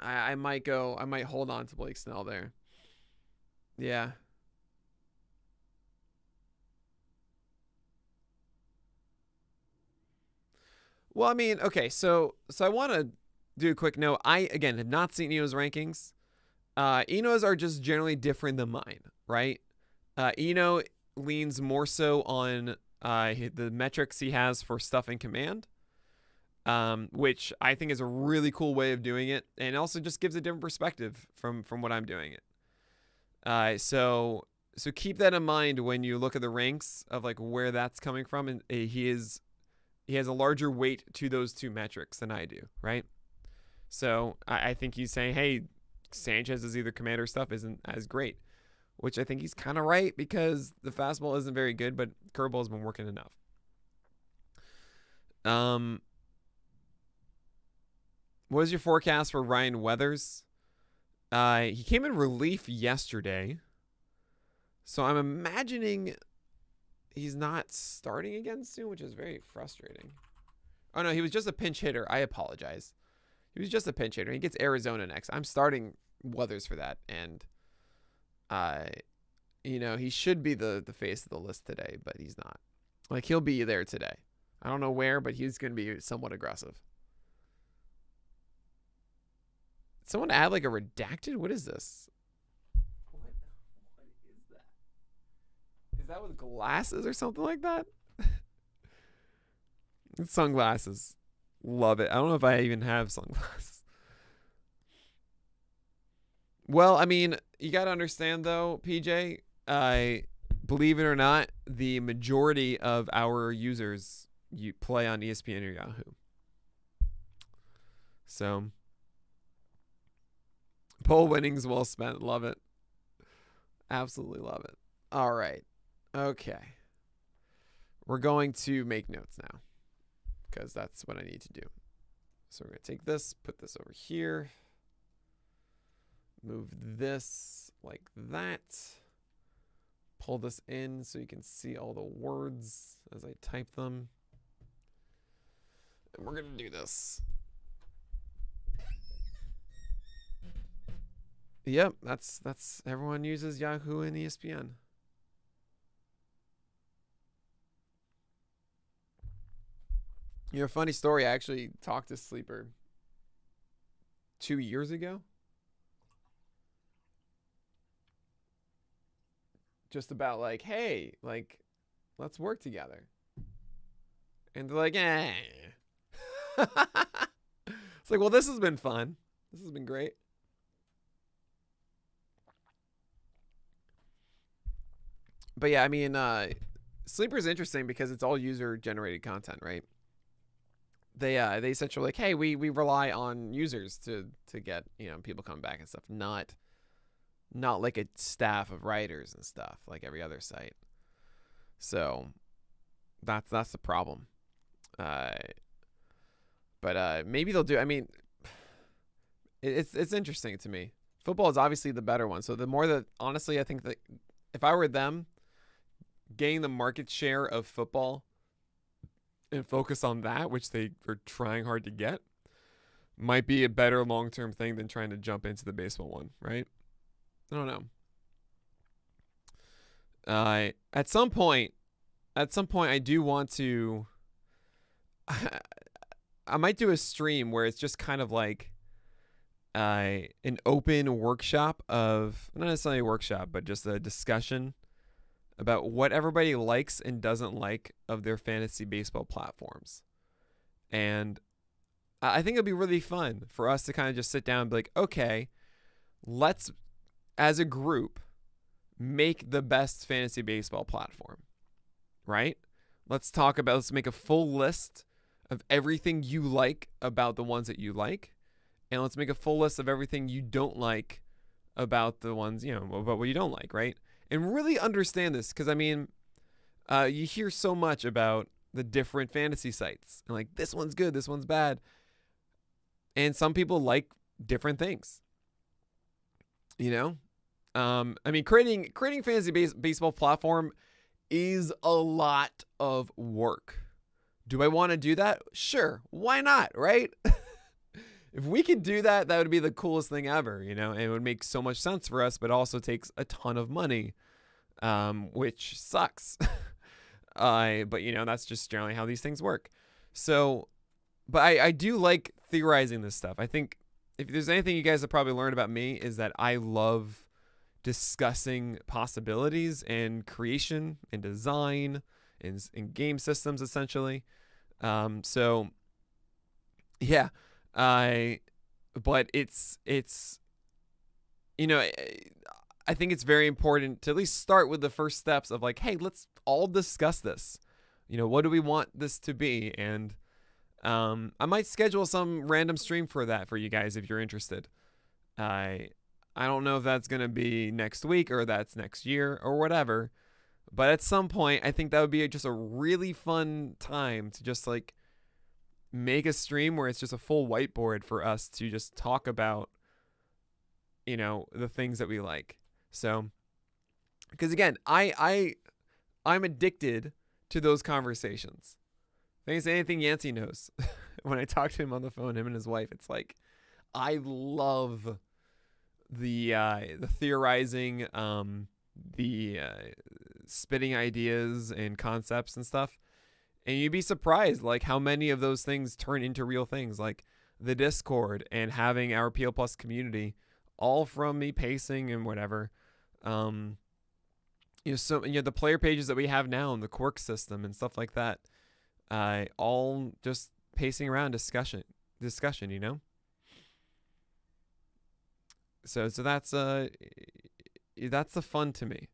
A: I might hold on to Blake Snell there. Yeah. Well, I mean, okay, so I want to do a quick note. I, again, have not seen Eno's rankings. Eno's are just generally different than mine, right? Eno leans more so on the metrics he has for stuff in command, which I think is a really cool way of doing it, and also just gives a different perspective from what I'm doing it. So keep that in mind when you look at the ranks of like where that's coming from, and he has a larger weight to those two metrics than I do, right? So I think he's saying, hey, Sanchez's either commander stuff isn't as great, which I think he's kind of right because the fastball isn't very good, but curveball has been working enough. What is your forecast for Ryan Weathers? He came in relief yesterday, so I'm imagining he's not starting again soon, which is very frustrating. Oh, no, he was just a pinch hitter. I apologize. He was just a pinch hitter. He gets Arizona next. I'm starting Weathers for that, and he should be the face of the list today, but he's not. Like, he'll be there today. I don't know where, but he's going to be somewhat aggressive. Someone add like a redacted? What is this? What is that? Is that with glasses or something like that? It's sunglasses. Love it. I don't know if I even have sunglasses. Well, I mean, you got to understand though, PJ, believe it or not, the majority of our users play on ESPN or Yahoo. So, poll winnings well spent. Love it. Absolutely love it. All right. Okay. We're going to make notes now because that's what I need to do. So we're going to take this, put this over here, move this like that, pull this in so you can see all the words as I type them. And we're going to do this. Yep, that's everyone uses Yahoo and ESPN. Funny story, I actually talked to Sleeper 2 years ago. Just about like, hey, like, let's work together. And they're like, eh. It's like, well, this has been fun. This has been great. But yeah, I mean, Sleeper is interesting because it's all user generated content, right? They essentially like, hey, we rely on users to get people coming back and stuff, not like a staff of writers and stuff like every other site. So that's the problem. But maybe they'll do. I mean, it's interesting to me. Football is obviously the better one. So the more that, honestly, I think that if I were them, gaining the market share of football and focus on that, which they are trying hard to get, might be a better long-term thing than trying to jump into the baseball one, right? I don't know. At some point, I do want to. I might do a stream where it's just kind of like an open workshop of, not necessarily a workshop, but just a discussion about what everybody likes and doesn't like of their fantasy baseball platforms. And I think it'll be really fun for us to kind of just sit down and be like, okay, let's, as a group, make the best fantasy baseball platform, right? Let's make a full list of everything you like about the ones that you like. And let's make a full list of everything you don't like about the ones, about what you don't like, right? And really understand this, because, I mean, you hear so much about the different fantasy sites. And like, this one's good, this one's bad. And some people like different things. I mean, creating fantasy baseball platform is a lot of work. Do I want to do that? Sure. Why not, right? If we could do that, that would be the coolest thing ever, and it would make so much sense for us, but also takes a ton of money, which sucks. But, that's just generally how these things work. So, but I do like theorizing this stuff. I think if there's anything you guys have probably learned about me is that I love discussing possibilities and creation and design and game systems, essentially. So, yeah. But it's I think it's very important to at least start with the first steps of like, hey, let's all discuss this. What do we want this to be? And I might schedule some random stream for that for you guys if you're interested. I don't know if that's gonna be next week or that's next year or whatever, but at some point I think that would be just a really fun time to just like make a stream where it's just a full whiteboard for us to just talk about, the things that we like. So, because again, I'm addicted to those conversations. I think it's anything Yancey knows. When I talk to him on the phone, him and his wife, it's like, I love the theorizing, the spitting ideas and concepts and stuff. And you'd be surprised, like, how many of those things turn into real things, like the Discord and having our PL Plus community, all from me pacing and whatever. So the player pages that we have now and the quirk system and stuff like that, all just pacing around discussion. So that's the fun to me.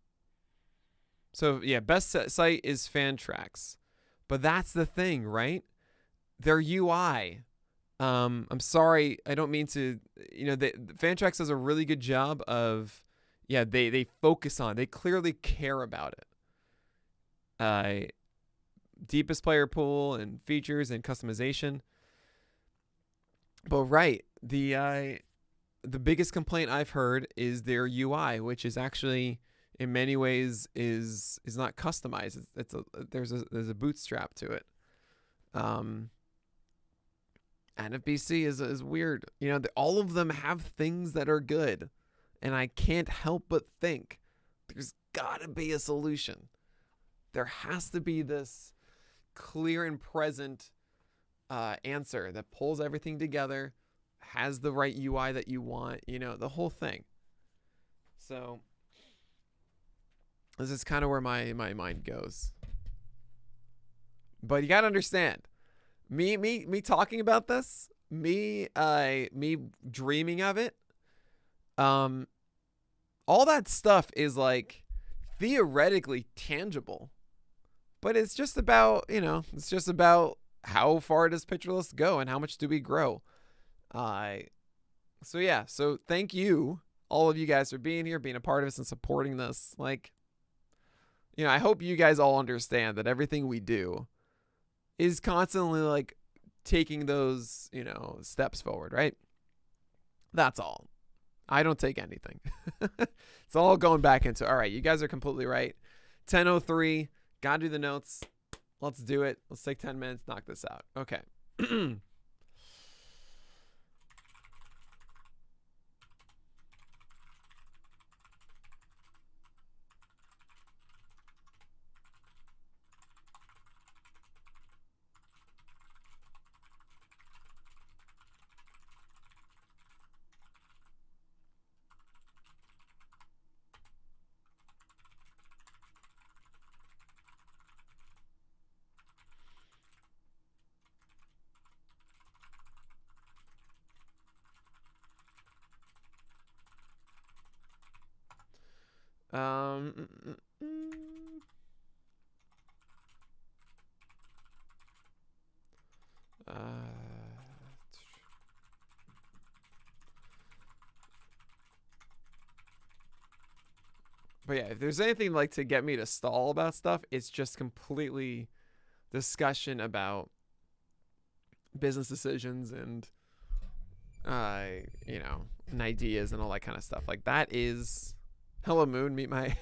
A: So yeah, best site is Fantrax. But that's the thing, right? Their UI. I'm sorry, I don't mean to. Fantrax does a really good job of. Yeah, they focus on. They clearly care about it. Deepest player pool and features and customization. But right, the biggest complaint I've heard is their UI, which is actually, in many ways, is not customized. There's a bootstrap to it. NFBC is weird. All of them have things that are good, and I can't help but think there's gotta be a solution. There has to be this clear and present answer that pulls everything together, has the right UI that you want. The whole thing. So. This is kind of where my mind goes. But you gotta understand, me talking about this, me dreaming of it, all that stuff is like theoretically tangible, but it's just about, it's just about how far does pitcher list go and how much do we grow. So thank you, all of you guys, for being here, being a part of this and supporting this. Like, I hope you guys all understand that everything we do is constantly like taking those, steps forward, right? That's all. I don't take anything. It's all going back into, all right, you guys are completely right. 10:03, gotta do the notes. Let's do it. Let's take 10 minutes, knock this out. Okay. Um, but yeah, if there's anything like to get me to stall about stuff, it's just completely discussion about business decisions and and ideas and all that kind of stuff. Like that is hello moon, meet my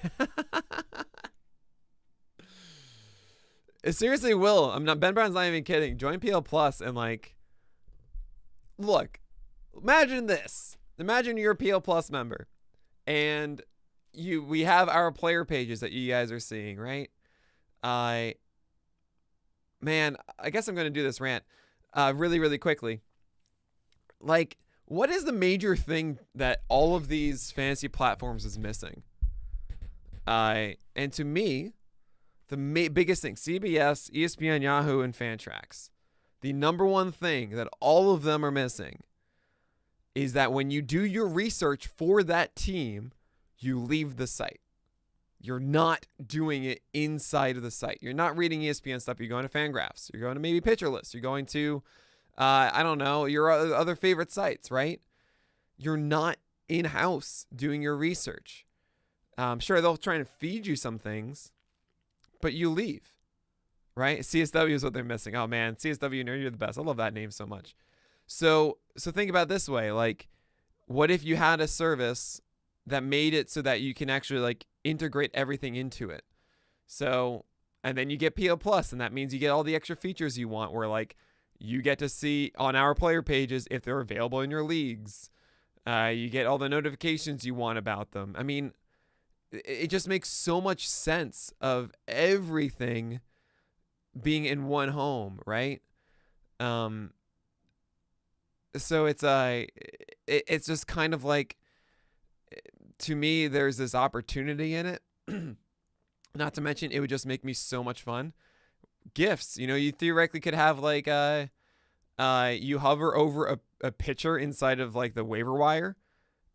A: it seriously will. I'm not, Ben Brown's not even kidding. Join PL Plus and like look, imagine this. Imagine you're a PL Plus member and we have our player pages that you guys are seeing, right? Man, I guess I'm going to do this rant really, really quickly. Like, what is the major thing that all of these fantasy platforms is missing? And to me, the biggest thing, CBS, ESPN, Yahoo, and Fantrax, the number one thing that all of them are missing is that when you do your research for that team, you leave the site. You're not doing it inside of the site. You're not reading ESPN stuff. You're going to Fangraphs. You're going to maybe Pitcher List. You're going to, I don't know, your other favorite sites, right? You're not in-house doing your research. Sure, they'll try and feed you some things, but you leave, right? CSW is what they're missing. Oh, man, CSW, you're the best. I love that name so much. So think about it this way. Like, what if you had a service that made it so that you can actually like integrate everything into it? So, and then you get PO Plus, and that means you get all the extra features you want, where like you get to see on our player pages if they're available in your leagues. You get all the notifications you want about them. I mean, it just makes so much sense of everything being in one home, right? So it's just kind of like, to me, there's this opportunity in it. Not to mention, it would just make me so much fun. Gifts, you theoretically could have like you hover over a pitcher inside of like the waiver wire,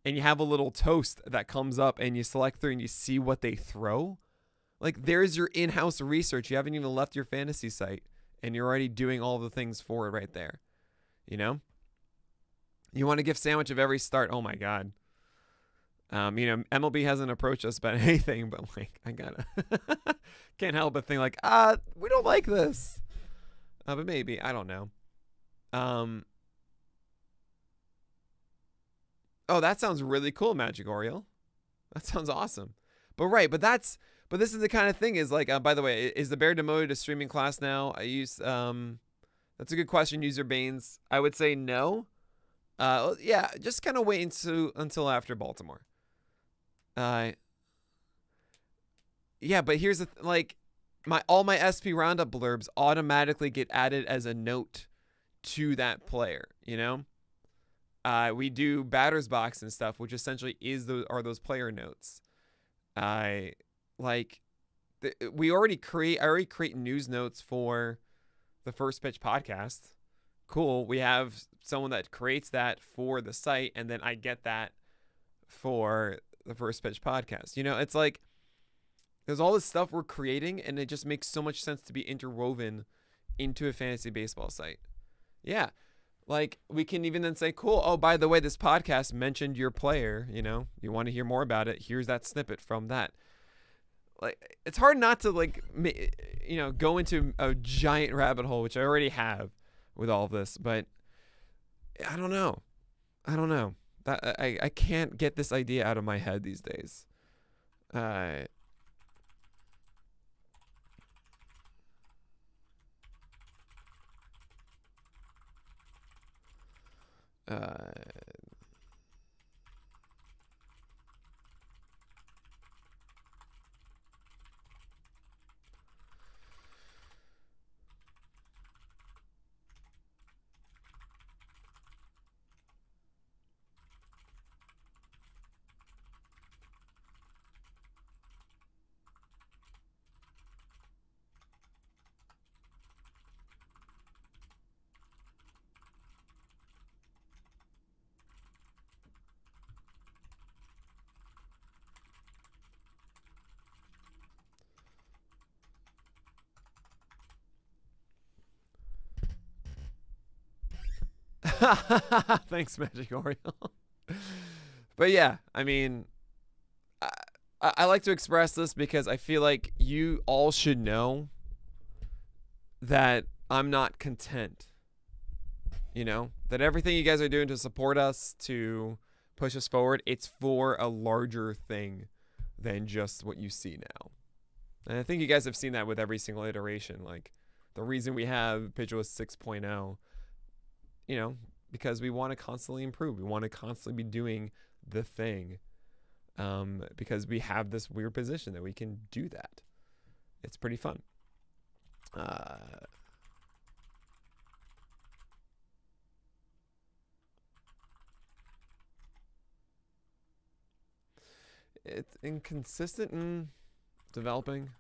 A: and you have a little toast that comes up, and you select through and you see what they throw. Like, there's your in-house research. You haven't even left your fantasy site, and you're already doing all the things for it right there. You want a gift sandwich of every start. Oh my God. MLB hasn't approached us about anything, but like, I gotta can't help but think like, we don't like this. But maybe, I don't know. Oh, that sounds really cool, Magic Oriole. That sounds awesome. But this is the kind of thing is like, by the way, is the Bear demoted to streaming class now? That's a good question, User Baines. I would say no. Yeah, just kind of wait until after Baltimore. Yeah, but here's the all my SP Roundup blurbs automatically get added as a note to that player. We do batter's box and stuff, which essentially are those player notes. I already create news notes for the First Pitch podcast. Cool. We have someone that creates that for the site, and then I get that for the First Pitch podcast. It's like, There's all this stuff we're creating, and it just makes so much sense to be interwoven into a fantasy baseball site. Yeah. Like, we can even then say, cool, oh, by the way, this podcast mentioned your player, you want to hear more about it, here's that snippet from that. Like, it's hard not to, like, go into a giant rabbit hole, which I already have with all of this, but I don't know. That I can't get this idea out of my head these days. Uh, Thanks, Magic Oriole. But yeah, I mean, I like to express this because I feel like you all should know that I'm not content. That everything you guys are doing to support us, to push us forward, it's for a larger thing than just what you see now. And I think you guys have seen that with every single iteration. Like, the reason we have PitchList 6.0, because we want to constantly improve. We want to constantly be doing the thing, because we have this weird position that we can do that. It's pretty fun. It's inconsistent in developing.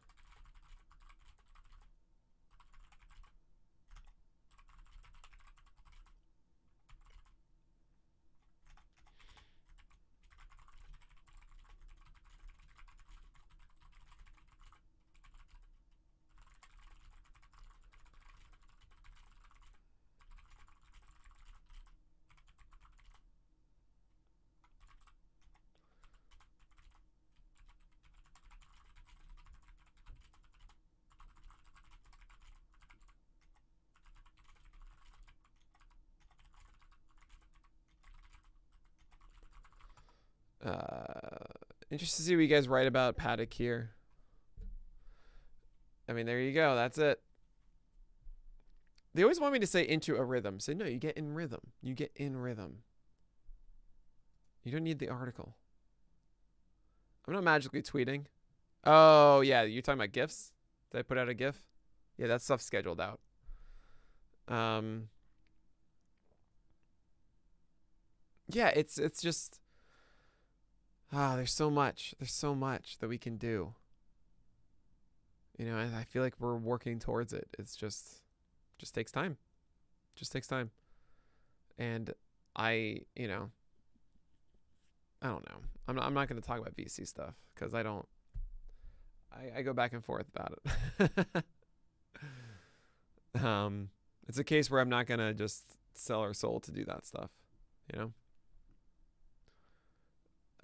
A: Interested to see what you guys write about Paddock here. I mean, there you go. That's it. They always want me to say into a rhythm. Say, no, you get in rhythm. You get in rhythm. You don't need the article. I'm not magically tweeting. Oh, yeah. You're talking about GIFs? Did I put out a GIF? Yeah, that stuff's scheduled out. Yeah, it's just... there's so much. There's so much that we can do. And I feel like we're working towards it. It's just takes time. Just takes time. And I don't know. I'm not going to talk about VC stuff because I go back and forth about it. It's a case where I'm not going to just sell our soul to do that stuff,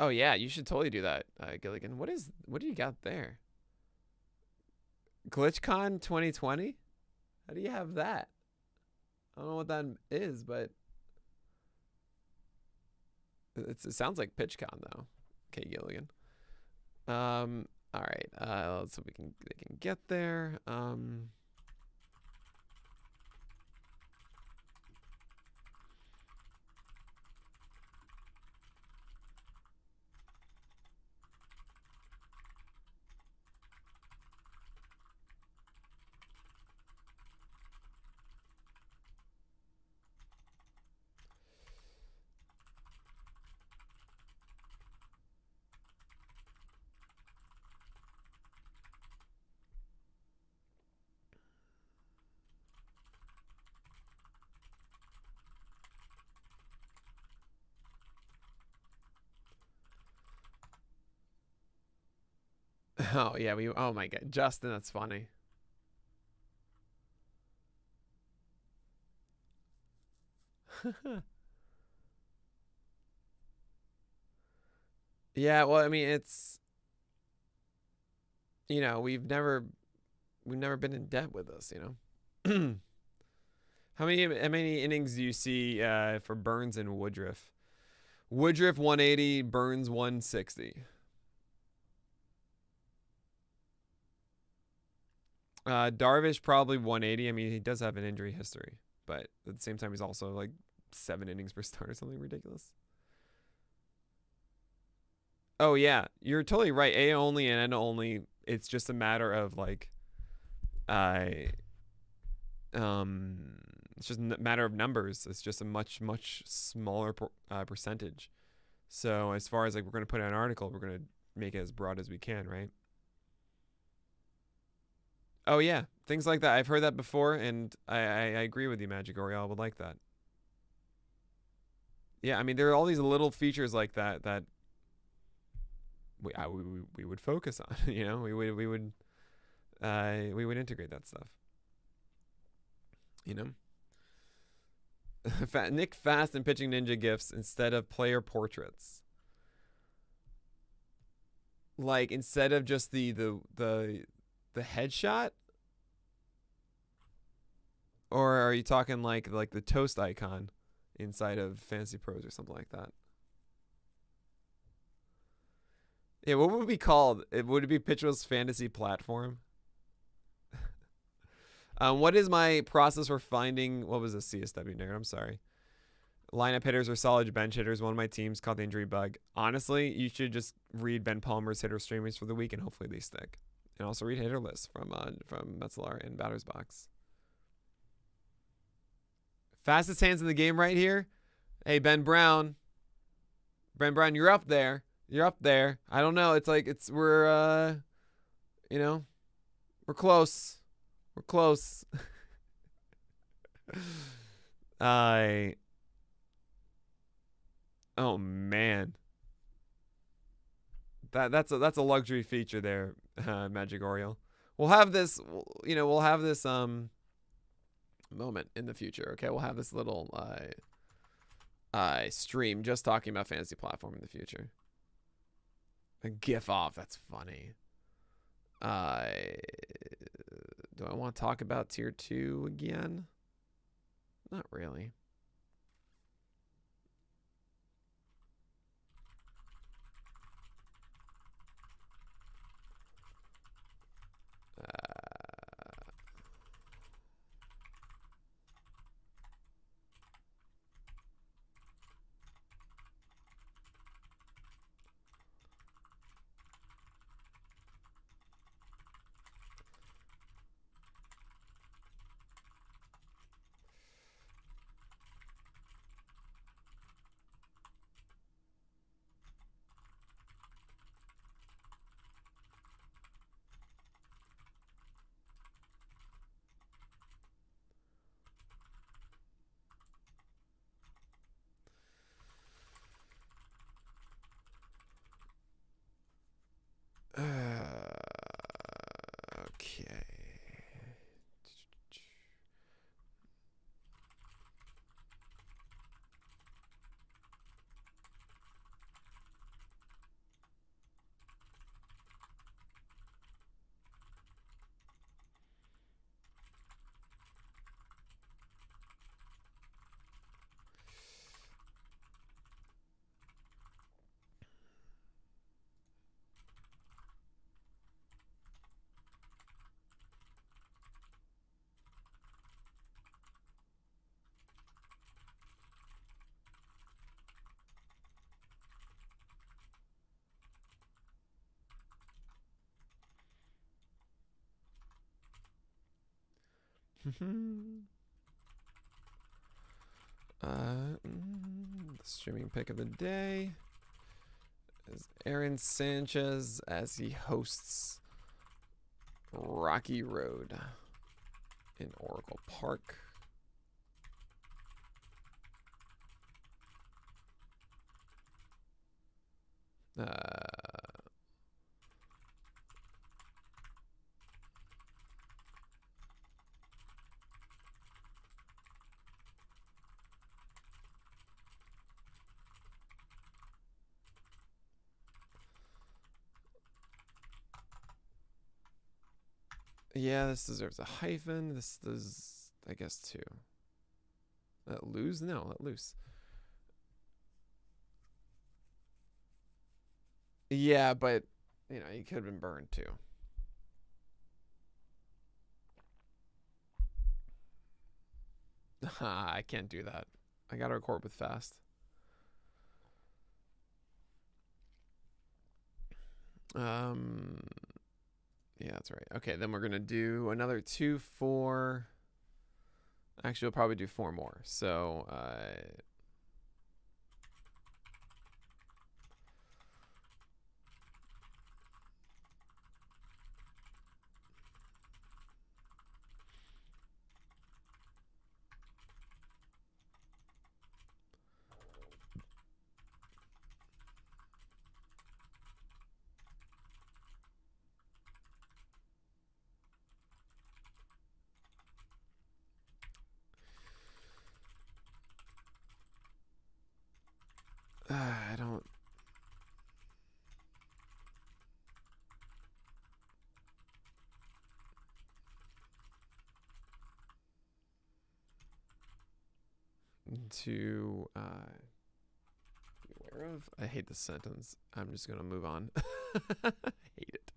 A: Oh yeah, you should totally do that, Gilligan. What do you got there? GlitchCon 2020? How do you have that? I don't know what that is, but it sounds like PitchCon though. Okay, Gilligan. All right. Let's see if they can get there. Oh yeah, oh my god, Justin, that's funny. Yeah, well, I mean, it's, we've never been in debt with this, How many innings do you see for Burns and Woodruff? Woodruff 180, Burns 160. Darvish probably 180. I mean, he does have an injury history, but at the same time, he's also like 7 innings per start or something ridiculous. Oh yeah, you're totally right. A only and N only. It's just a matter of like, I it's just a matter of numbers. It's just a much smaller percentage. So as far as like we're gonna put out an article, we're gonna make it as broad as we can, right? Oh yeah, things like that. I've heard that before, and I agree with you, Magic Oriole. I would like that. Yeah, I mean there are all these little features like that that we would focus on. We would integrate that stuff. You know. Nick Fast and Pitching Ninja gifts instead of player portraits. Like instead of just the headshot, or are you talking like the toast icon inside of Fantasy Pros or something like that? Yeah, what would it be called? Would it be Pitcher's Fantasy Platform? What is my process for finding? What was a CSW nerd? I'm sorry. Lineup hitters or solid bench hitters. One of my teams caught the injury bug. Honestly, you should just read Ben Palmer's hitter streamers for the week, and hopefully they stick. And also read hitter lists from Metzler and Batter's Box. Fastest hands in the game right here. Hey, Ben Brown. Ben Brown, you're up there. You're up there. I don't know. It's like we're close. We're close. Oh man. That's a luxury feature there, Magic Oriole. We'll have this moment in the future. Okay, we'll have this little stream just talking about fantasy platform in the future. A GIF off. That's funny. Do I want to talk about tier 2 again? Not really. Okay. The streaming pick of the day is Aaron Sanchez as he hosts Rocky Road in Oracle Park. Yeah, this deserves a hyphen. This does, I guess, 2. Let lose? No, let loose. Yeah, but, you could have been burned too. I can't do that. I gotta record with fast. Yeah, that's right. Okay, then we're gonna do another 2, 4. Actually, we'll probably do 4 more. So, I don't. To be aware of. I hate this sentence. I'm just gonna move on. I hate it.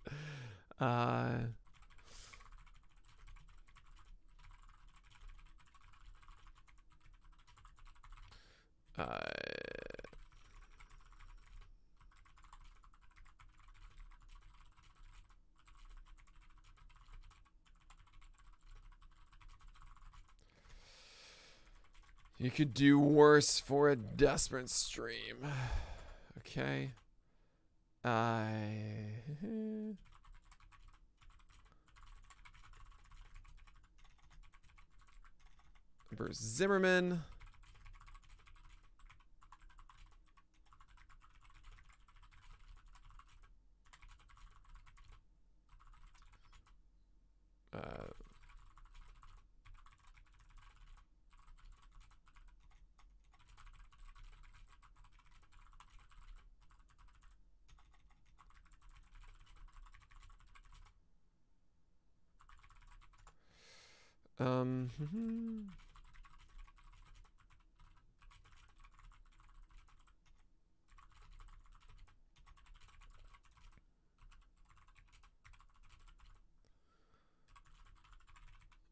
A: You could do worse for a desperate stream. Okay. Bruce Zimmerman.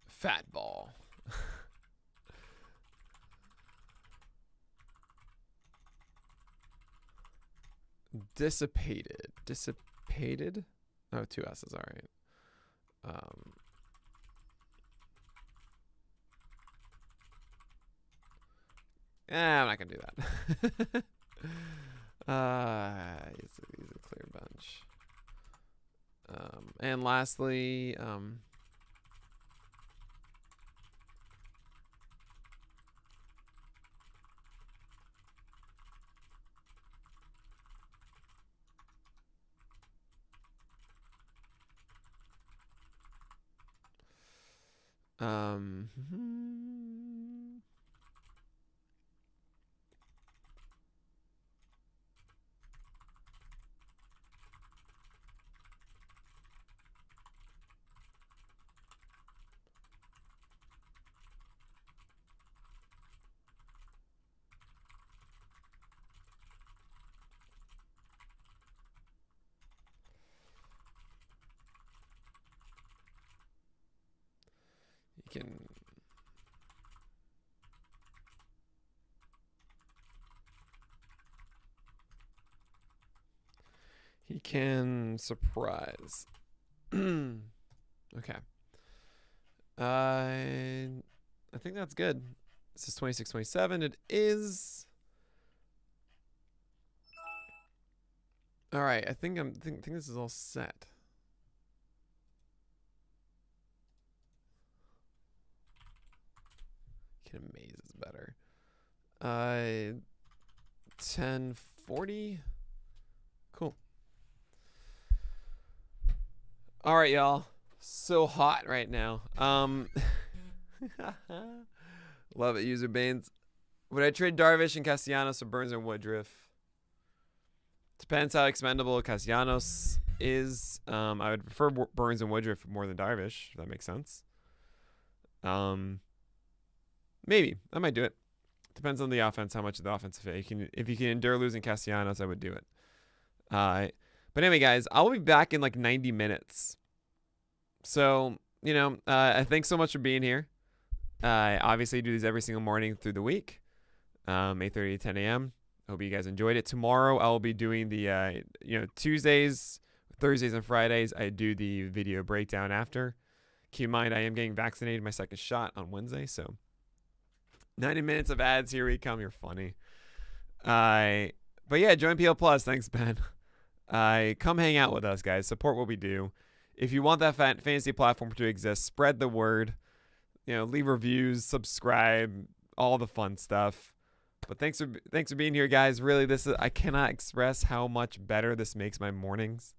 A: Fat ball. Dissipated. Dissipated? Oh, 2 S's, all right. I'm not gonna do that. He's a clear bunch. And lastly, he can surprise. Okay. I think that's good. This is 26-27. It is. All right. I think think this is all set. Can amaze is better. 1040. Cool. All right, y'all. So hot right now. Love it, user Baines. Would I trade Darvish and Castellanos for Burns and Woodruff? Depends how expendable Castellanos is I would prefer Burns and Woodruff more than Darvish, if that makes sense. Maybe I might do it. Depends on the offense, how much of the offensive if you can endure losing Castellanos, I would do it. But anyway, guys, I'll be back in like 90 minutes. So, thanks so much for being here. I obviously do these every single morning through the week, 8:30 to 10 a.m. Hope you guys enjoyed it. Tomorrow I'll be doing the, Tuesdays, Thursdays, and Fridays. I do the video breakdown after. Keep in mind, I am getting vaccinated, my second shot on Wednesday, so 90 minutes of ads. Here we come. You're funny. But yeah, join PL Plus. Thanks, Ben. Come hang out with us, guys. Support what we do. If you want that fantasy platform to exist, spread the word. Leave reviews, subscribe, all the fun stuff. But thanks for being here, guys. Really, I cannot express how much better this makes my mornings.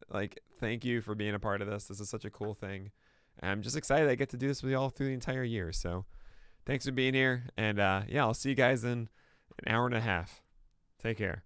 A: Like, thank you for being a part of this. This is such a cool thing. And I'm just excited I get to do this with y'all through the entire year. So thanks for being here. And I'll see you guys in an hour and a half. Take care.